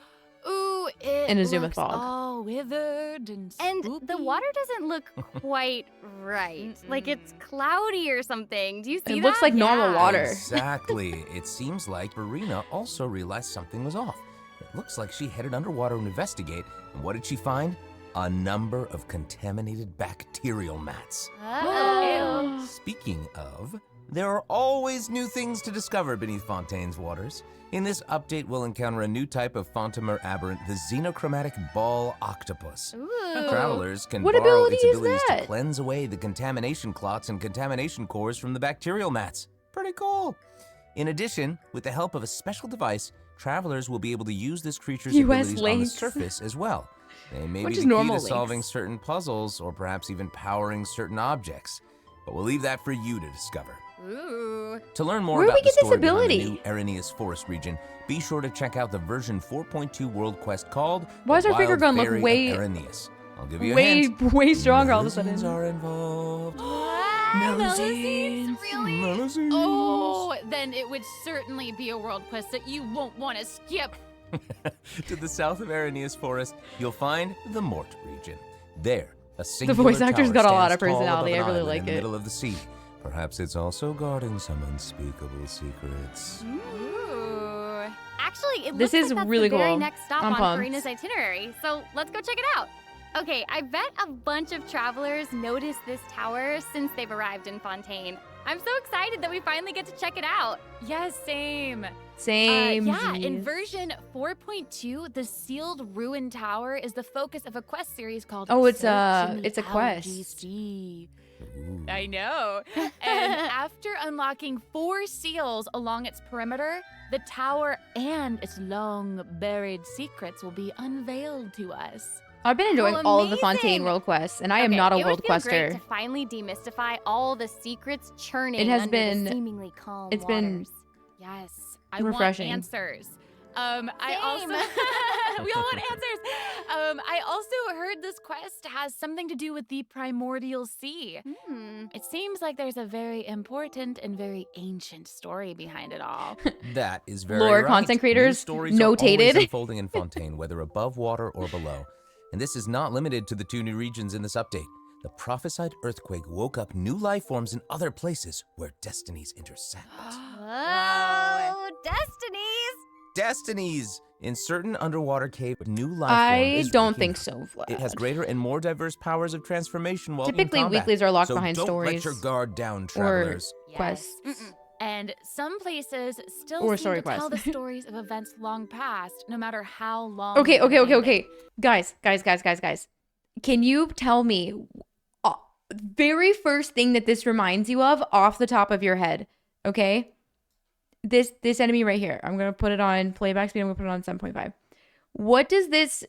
Ooh, it In Azuma looks fog. all withered and And spoopy. the water doesn't look quite right. Like it's cloudy or something. Do you see It that? looks like normal water. Exactly. It seems like Furina also realized something was off. It looks like she headed underwater to investigate, and what did she find? A number of contaminated bacterial mats. Oh. Speaking of, there are always new things to discover beneath Fontaine's waters. In this update, we'll encounter a new type of Fontamer aberrant, the xenochromatic ball octopus. Ooh. Travelers can What borrow ability its is abilities that? to cleanse away the contamination clots and contamination cores from the bacterial mats. Pretty cool. In addition, with the help of a special device, travelers will be able to use this creature's US abilities on the links. surface as well. They may Which be is the key normal to links. solving certain puzzles or perhaps even powering certain objects. But we'll leave that for you to discover. Ooh. To learn more Where do about we the get this story behind ability? the new Aranea's Forest region, be sure to check out the version 4.2 world quest called Why The does our finger Wild gun look Fairy of way- Araneas. I'll give you a Way, hint. way stronger all of a Melusines sudden. are involved. Melusines? Really? Melusines. Oh, then it would certainly be a world quest that you won't want to skip. To the south of Aranea's Forest, you'll find the Mort region. There, A singular voice actor's tower got a lot stands of tall above personality. an I really island like in the it. middle of the sea. Perhaps it's also guarding some unspeakable secrets. Ooh. Actually, it This looks is like that's really the very cool. next stop I'm on pumped. Furina's itinerary. So let's go check it out. Okay, I bet a bunch of travelers noticed this tower since they've arrived in Fontaine. I'm so excited that we finally get to check it out. Yes, same. Same. Yeah, in version 4.2, the sealed ruin tower is the focus of a quest series called Oh, it's Search in the a quest. LGC. I know. And after unlocking 4 seals along its perimeter, the tower and its long buried secrets will be unveiled to us. I've been enjoying Oh, all of the amazing. Fontaine world quests, and I am Okay, not a it world would feel great quester. to finally demystify all the secrets churning It has under been- the seemingly calm it's been waters. Yes, I refreshing. want answers. I also Same. we all want answers. I also heard this quest has something to do with the primordial sea. It seems like there's a very important and very ancient story behind it all. That is very Lore right. content creators New stories are notated. always unfolding in Fontaine, whether above water or below. And this is not limited to the 2 new regions in this update. The prophesied earthquake woke up new life forms in other places where destinies intersect. Whoa, destinies! Destinies! In certain underwater cave, new life form I is don't waking think up. so, Vlad. It has greater and more diverse powers of transformation while in Typically, combat. weeklies are locked So behind don't stories let your guard down, or travelers. quests. And some places still Or seem story to tell the quests. stories of events long past, no matter how long. Okay, they've okay, been okay, ended. Guys. Can you tell me very first thing that this reminds you of off the top of your head? Okay? This enemy right here. I'm going to put it on playback speed. I'm going to put it on 7.5. What does this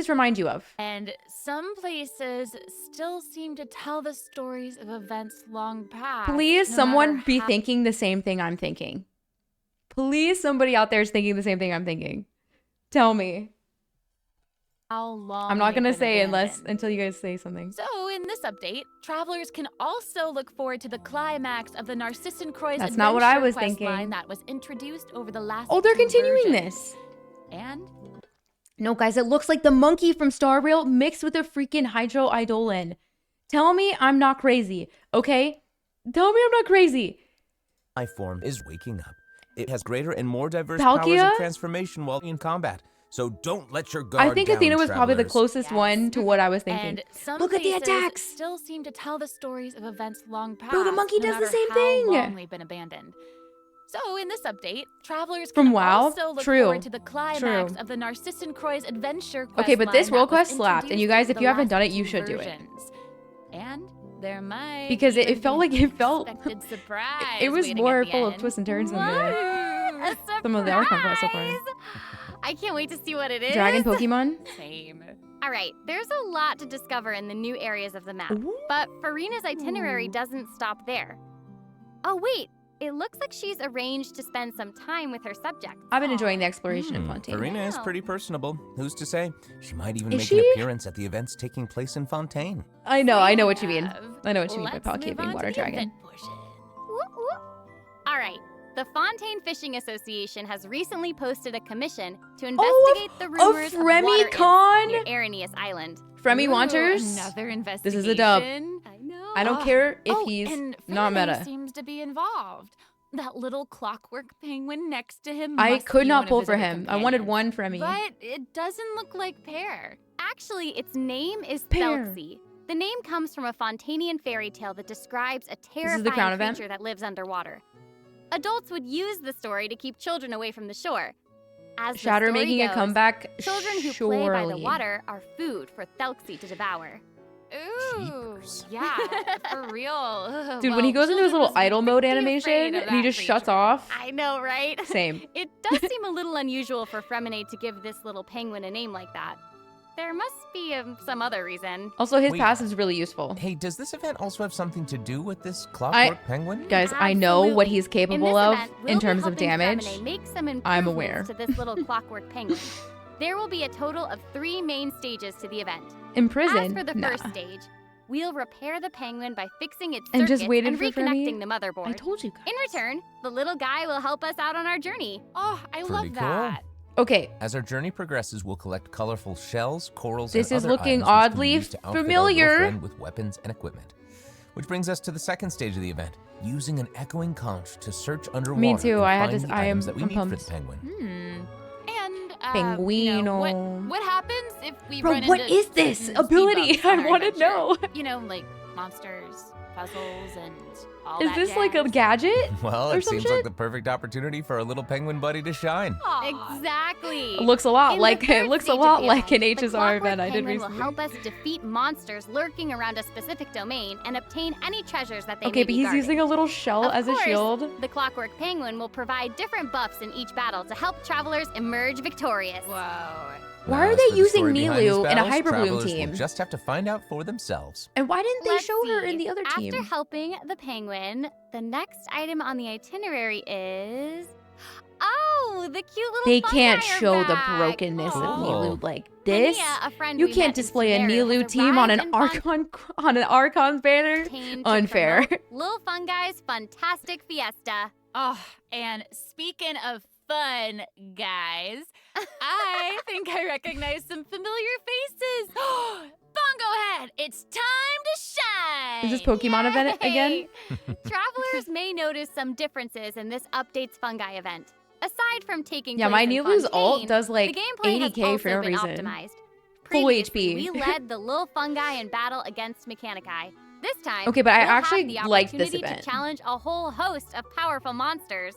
remind you of? And some places still seem to tell the stories of events long past. Please, no someone matter be how- thinking the same thing I'm thinking. Please, somebody out there is thinking the same thing I'm thinking. Tell me. How long I'm not they've going to been say abandoned. until you guys say something. So, in this update, travelers can also look forward to the climax of the Narcissan Croix That's not what I was quest thinking. line that was introduced over the last Oh, they're 2 continuing versions. this. And No, guys, it looks like the monkey from Star Rail mixed with a freaking hydroidolin. Tell me I'm not crazy, okay? Tell me I'm not crazy. Life form is waking up. It has greater and more diverse powers Palkia? of transformation while in combat. So don't let your guard I think down, Athena was probably the travelers. closest one to what I was thinking. And some Look at the places attacks. still seem to tell the stories of events long past. Bro, the monkey no does the matter same how thing. long they've been abandoned. So, in this update, travelers From can WoW? also look True. forward to the climax True. of the Narcissan Croix adventure quest Okay, but this line world that was quest slapped, and you introduced guys, if over you the haven't done last it, you 2 should do it. versions. And there might Because it even felt be like it felt unexpected surprise it was waiting more at the full of end. twists and turns than A some of the Archon quests so far. surprise! I can't wait to see what it is. Dragon Pokemon? Same. All right, there's a lot to discover in the new areas of the map, but Furina's itinerary doesn't stop there. Oh wait, it looks like she's arranged to spend some time with her subjects. I've been enjoying the exploration of Fontaine. Furina is pretty personable. Who's to say? She might even Is make she? an appearance at the events taking place in Fontaine. I know what you mean. I know what you mean by Let's Palkia move on being to Water the Dragon. event portion. Whoop, whoop. All right, the Fontaine Fishing Association has recently posted a commission to investigate the rumors of Fremy water Con? imps near Arrhenius Island. Fremy Ooh, Wanters? Another investigation. This is a dub. I know. I don't care if Oh, he's and not Furina meta. seems to be involved. That little clockwork penguin next to him. I must could be not one of pull his for other him. I wanted companions. one Fremy. But it doesn't look like Pear. Actually, its name is Pear. Thelxie. The name comes from a Fontanian fairy tale that describes a is the terrifying crown event? creature that lives underwater. Adults would use the story to keep children away from the shore. As the Shatter story making a goes, comeback. children who play by the surely. water are food for Thelxie to devour. Ooh, yeah, for real. Dude, when he goes into his little idle mode animation, of and he that just shuts creature. off. I know, right? Same. It does seem a little unusual for Fremenade to give this little penguin a name like that. There must be some other reason. Also, his Wait. passive's really useful. Hey, does this event also have something to do with this clockwork penguin? Guys, I know what he's In capable this of event, we'll in be terms of helping damage. Fremenade make some improvements I'm aware. to this little clockwork penguin. There will be a total of 3 main stages to the event. In prison? As for the Nah. first stage, we'll repair the penguin by fixing its And circuits just waited and for reconnecting Fremy? the motherboard. I told you guys. In return, the little guy will help us out on our journey. Oh, I Pretty love cool. that. Okay. As our journey progresses, we'll collect colorful shells, corals, This and is other looking items which can be oddly used to outfit our familiar. little friend with weapons and equipment. Which brings us to the second stage of the event, using an echoing conch to search underwater. Me too. And I find the items that we am need for pumped. the penguin. And Penguino. what happens if we Bro, run into what is this certain ability? speed bumps on I our want to adventure? know. You know, like monsters, puzzles, and all Is that this like a jazz. gadget? Well, or it some seems shit? like the perfect opportunity for our little penguin buddy to shine. Exactly. It looks a lot In like the third it looks a stage of lot the like an event, the HSR Clockwork event I did Penguin recently. will help us defeat monsters lurking around a specific domain and obtain any treasures that they Okay, may but be he's guarding. using a little shell Of as a course, shield. The Clockwork Penguin will provide different buffs in each battle to help travelers emerge victorious. Whoa. Why Now, are as they for the using story behind these Nilu in a battles, Hyper Bloom travelers will team? just have to find out for themselves. And why didn't they Let's show her see. in the other team? After helping the penguin, the next item on the itinerary is... Oh, the cute little They fungi can't are show the back. brokenness of Cool. Nilu like this. Hania, a friend You we can't met in display a Sumeru, Nilu has team on arrived an in Archon banner. Fontaine to Unfair. promote Lil Fungi's Fantastic Fiesta. Oh, and speaking of fun, guys, I think I recognize some familiar faces. Bongo Head, it's time to shine! Is this Pokemon event again? Travelers may notice some differences in this update's fungi event. Aside from taking Yeah, place my in Nilu's ult Fontaine, does like the gameplay has 80k for also no been reason. optimized. Full Previously, HP. we led the Lil Fungi in battle against Mechanici. This time, Okay, but I we'll have actually the liked this opportunity event. to challenge a whole host of powerful monsters.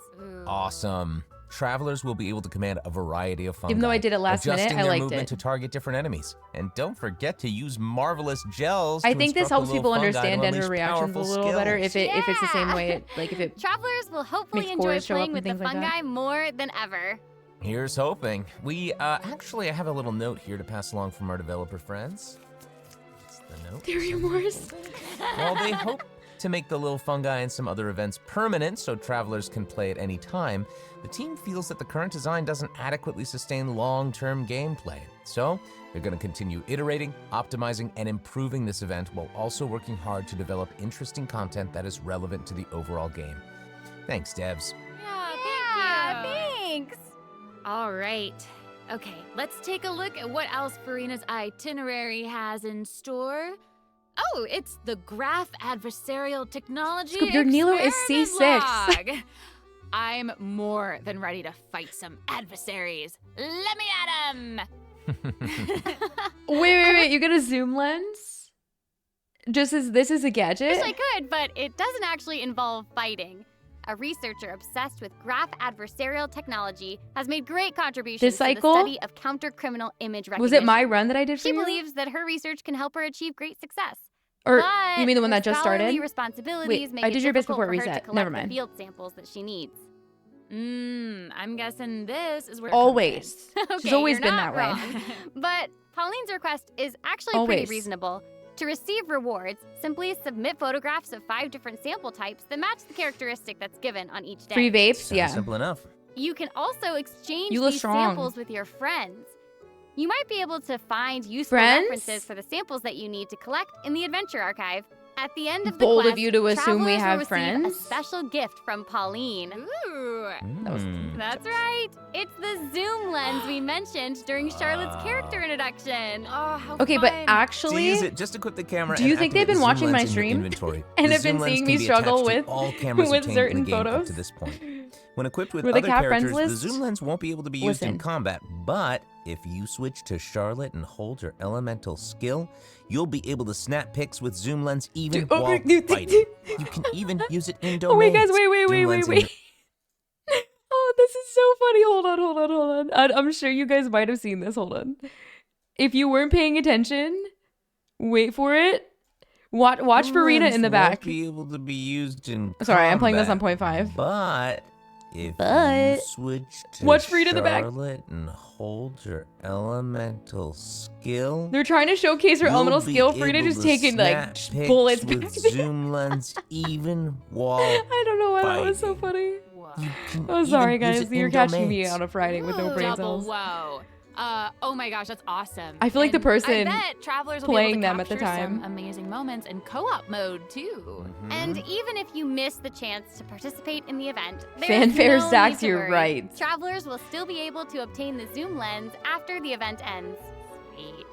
Awesome. Travelers will be able to command a variety of fungi. Even though I did it last minute, adjusting I their liked movement it. to target different enemies. And don't forget to use marvelous gels. I to think this instruct the helps little people fungi understand to Denver unleash reactions a powerful little better if skills. if it's the same way, like if it Travelers will hopefully makes enjoy cores show up playing and with the things like that. fungi more than ever. Here's hoping. We actually I have a little note here to pass along from our developer friends. It's the note. Their remorse. While they hope to make the little fungi and some other events permanent so travelers can play at any time, the team feels that the current design doesn't adequately sustain long-term gameplay. So they're going to continue iterating, optimizing, and improving this event while also working hard to develop interesting content that is relevant to the overall game. Thanks, devs. Yeah, thanks. All right. Okay, let's take a look at what else Furina's itinerary has in store. Oh, it's the Graph Adversarial Technology Scoop, your Nilo is Experiment C6. Log. I'm more than ready to fight some adversaries. Let me at 'em! Wait, you get a zoom lens? Just as this is a gadget? Wish I could, but it doesn't actually involve fighting. A researcher obsessed with graph adversarial technology has made great contributions This to the cycle? study of counter-criminal image recognition. Was it my run that I did for She you? believes that her research can help her achieve great success. Or But you mean the one her that just scholarly started? responsibilities Wait, make I it did your bits difficult before it for her to reset. collect Never the mind. field samples that she needs. I'm guessing this is where Always. Okay, She's always you're been not that way. wrong. But Pauline's request is actually Always. pretty reasonable. To receive rewards, simply submit photographs of 5 different sample types that match the characteristic that's given on each day. Free vapes? Sounds Yeah. simple enough. You can also exchange You look these strong. samples with your friends. You might be able to find useful Friends? references for the samples that you need to collect in the Adventure Archive. At the end of the Bold of quest, you to assume we travelers will have receive friends. a special gift from Pauline. Ooh. That's right. It's the zoom lens we mentioned during Charlotte's character introduction. Oh, how Okay, but fun. To actually, use it, just equip the camera. do you and think activate they've been the zoom watching my lens in your stream inventory. and The have been zoom lens seeing can me be struggle attached to with all cameras with obtained in certain the game up photos? to this point. When equipped with With the other cat friends characters, the list? zoom lens won't be able to be used in Listen. combat, but if you switch to Charlotte and hold your elemental skill, you'll be able to snap pics with zoom lens even oh, while dude, fighting. You can even use it in domains. Oh wait, guys, wait. Zoom lens in Oh, this is so funny. Hold on. I'm sure you guys might have seen this. Hold on. If you weren't paying attention, wait for it. Watch Zoom Furina lens in the won't back. be able to be used in Sorry, I'm playing this on combat, 0.5. But if But- you switch to Watch Furina in the back. Charlotte and hold your elemental skill, They're trying to showcase her you'll elemental be skill. Frida able just to taking like snap pics bullets with back there. zoom lens even while I don't know why that was so fighting. funny. You can Oh, sorry even use guys. it You're in catching me domains. on a Friday with no brain Double cells. wow. Oh my gosh, that's awesome. I feel like the person I bet travelers will playing be able them to at the capture time. some amazing moments in co-op mode too. And even if you miss the chance to participate in the event, there's Fanfare no Stacks, need to you're worry. right. Travelers will still be able to obtain the zoom lens after the event ends. Sweet.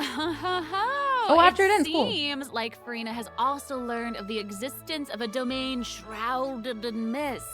Oh, after it ends, cool. seems like Furina has also learned of the existence of a domain shrouded in mist.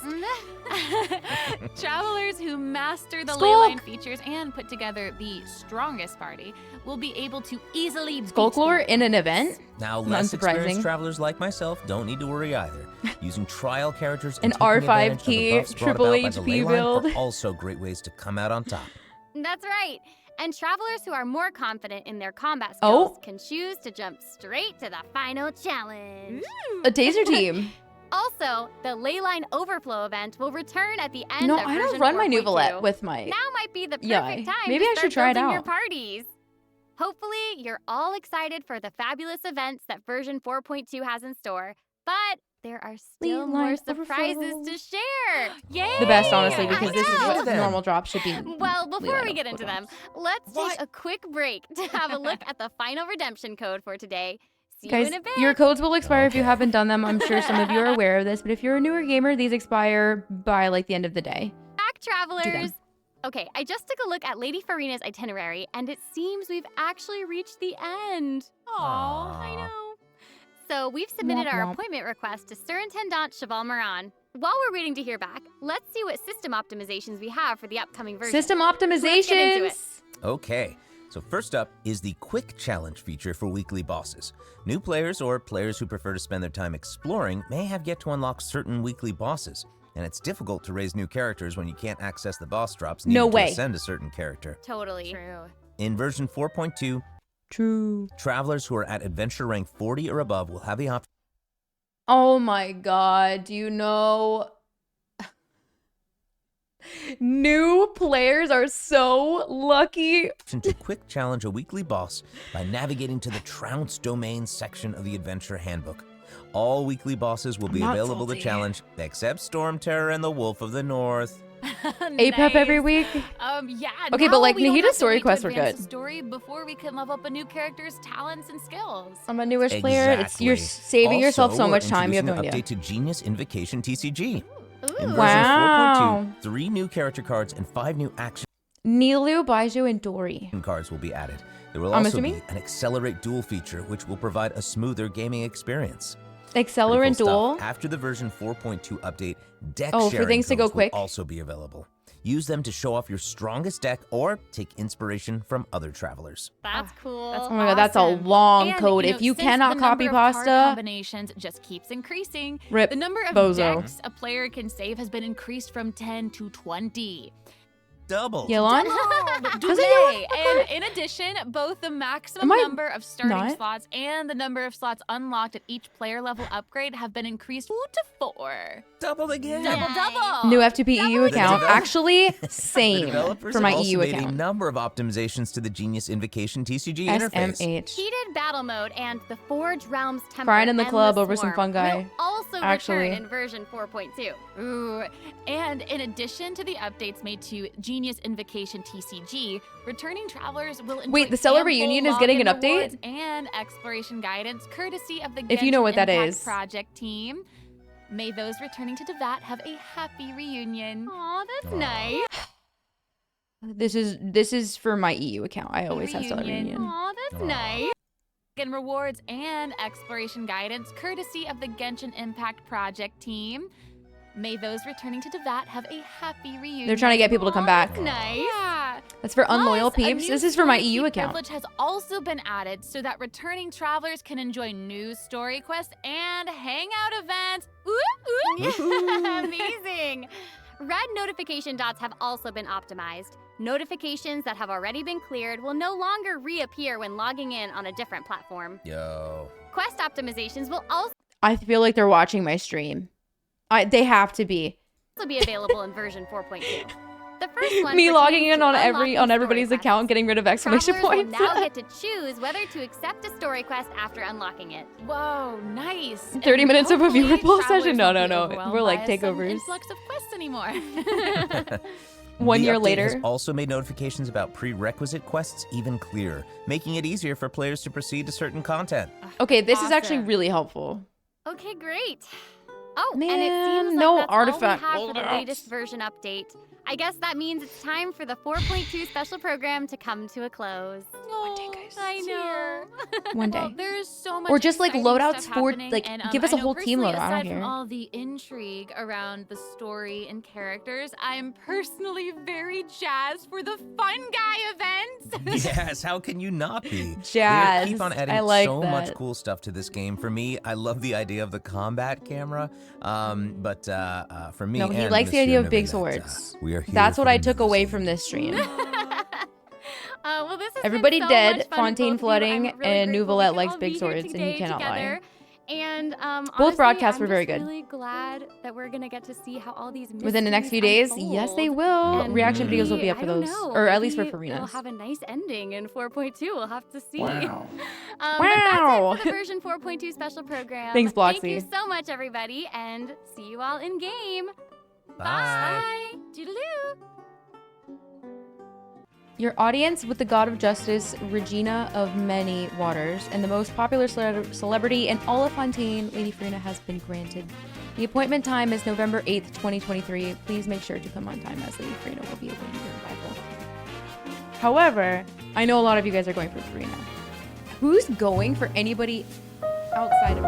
Travelers who master the leyline features and put together the strongest party will be able to easily beat Folklore in an event? Now, Not less experienced surprising. travelers like myself don't need to worry either. Using trial characters An and taking R5 advantage of the key, buffs brought triple about by the HP leyline build. are also great ways to come out on top. That's right. And travelers who are more confident in their combat Oh. skills can choose to jump straight to the final challenge. A taser team. Also, the Leyline Overflow event will return at the end No, of I don't version run my 4.2. Nouvellette with my Now might be the perfect Yai. time Maybe to I should start try it building your out. parties. Hopefully, you're all excited for the fabulous events that version 4.2 has in store, but there are still more Leyline surprises Overflow. to share. Yay! The best, honestly, I because this is what know. normal drops should be. Well, before Leyline we get into Overflow. them, let's take a quick break to have a look at the final redemption code for today. See you Guys, in a bit. your codes will expire if you haven't done them. I'm sure some of you are aware of this, but if you're a newer gamer, these expire by like the end of the day. Back, travelers. them. Okay, I just took a look at Lady Furina's itinerary, and it seems we've actually reached the end. Aw. I know. So we've submitted Womp our womp. appointment request to Surintendant Cheval Moran. While we're waiting to hear back, let's see what system optimizations we have for the upcoming version. System Let's get into it. optimizations. Okay, so first up is the Quick Challenge feature for weekly bosses. New players or players who prefer to spend their time exploring may have yet to unlock certain weekly bosses, and it's difficult to raise new characters when you can't access the boss drops needed No way. to ascend a certain character. Totally. True. In version 4.2, True. travelers who are at adventure rank 40 or above will have the option Oh my god, do you know? New players are so lucky. to quick challenge a weekly boss by navigating to the Trounce Domain section of the Adventure Handbook. All weekly bosses will be not available salty. to challenge, except Storm Terror and the Wolf of the North. APEP every week. Yeah. Okay, now but, like, we don't Nahita's have to story wait to quests were advance good. the story before we can level up a new character's talents and skills. I'm a newish player. It's you're saving yourself so we're much time. You have no introducing idea. an update to Genius Invocation TCG. In version Wow. 4.2, 3 new character cards and 5 new action Nilu, Baiju, and Dory. cards will be added. There will I'm also assuming? be an Accelerate Duel feature, which will provide a smoother gaming experience. Accelerant Pretty cool Duel. stuff. After the version 4.2 update, deck Oh, for sharing things to go codes will quick? also be available. Use them to show off your strongest deck or take inspiration from other travelers. That's cool. Oh my god, that's a long And, code. you know, If you since cannot the copy number of card pasta, combinations just keeps increasing. Rip, The number of bozo. decks a player can save has been increased from 10 to 20. Double. Yelon? Does it? And in addition, both the maximum Am I number of starting not? slots and the number of slots unlocked at each player level upgrade have been increased 2 to 4. Double again. Double. New FTP EU account. developer- Actually, The same developers for my have also EU made a account. number of optimizations to the Genius Invocation TCG interface. SMH. Heated battle mode and the Forge Realms template Crying in the club Endless over some Swarm fungi. will also Actually. return in version 4.2. Ooh. And in addition to the updates made to Genius Invocation TCG, returning travelers will enjoy Wait, the Stellar ample Reunion is getting an login update? rewards and exploration guidance courtesy of the If you know Genshin what that Impact is. project team. May those returning to Devat have a happy reunion. Aw, that's nice. This is for my EU account. I always have Stellar Reunion. Aw, that's nice. And rewards and exploration guidance courtesy of the Genshin Impact project team. May those returning to Devat have a happy reunion. They're trying to get people to come back. That's nice. Yeah. That's for unloyal Plus, a peeps. new This is for my story EU key account. privilege has also been added so that returning travelers can enjoy new story quests and hangout events. Amazing. Red notification dots have also been optimized. Notifications that have already been cleared will no longer reappear when logging in on a different platform. Yo. Quest optimizations will also I feel like they're watching my stream. They have to be. be available in version 4.2. The first one Me pertains logging in to on unlocking everybody's story account, getting rid of exclamation Travelers points. will now get to choose whether to accept a story quest after unlocking it. Whoa, nice. 30 And minutes of a viewer hopefully poll session? travelers No, won't no, be no. overwhelmed We're like by a sudden takeovers. influx of quests anymore. 1 year The update later. has also made notifications about prerequisite quests even clearer, making it easier for players to proceed to certain content. Okay, this is actually really helpful. Okay, great. Oh, Man, and it seems like no that's artifact all we have for the loadouts. latest version update. I guess that means it's time for the 4.2 special program to come to a close. One day, guys. I know. One day. Well, there is so much Or just like exciting loadouts stuff for happening, like and, give us a I know whole team personally, loadout. I don't aside from care. all the intrigue around the story and characters, I'm personally very jazzed for the Fun Guy event. Yes, how can you not be? Jazzed. They keep on adding I like so much that. cool stuff to this game. For me, I love the idea of the combat camera. But for me, No, he and likes the Monsieur idea of big Neuvillette, swords. we are here That's for what I the took away news. from this stream. Well, this has Everybody been so dead, much fun with Fontaine both of you. flooding, I'm really and grateful Neuvillette we could likes all big be here swords, and he today cannot lie. together. And Both broadcasts I'm were very just good. really glad that we're gonna get to see how all these Within the next few days, yes, they will. And Reaction videos will be maybe, up for I don't those, know, or at least for maybe We'll Furina's. have a nice ending in 4.2. We'll have to see. Wow. But Wow. that's it for the version 4.2 special program. Thanks, Thank you Bloxy. so much, everybody, and see you all in game. Bye. Toodaloo. Your audience with the god of justice, Regina of many waters, and the most popular celebrity in all of Fontaine, Lady Furina, has been granted. The appointment time is November 8th, 2023. Please make sure to come on time, as Lady Furina will be awaiting your arrival. However, I know a lot of you guys are going for Furina. Who's going for anybody outside of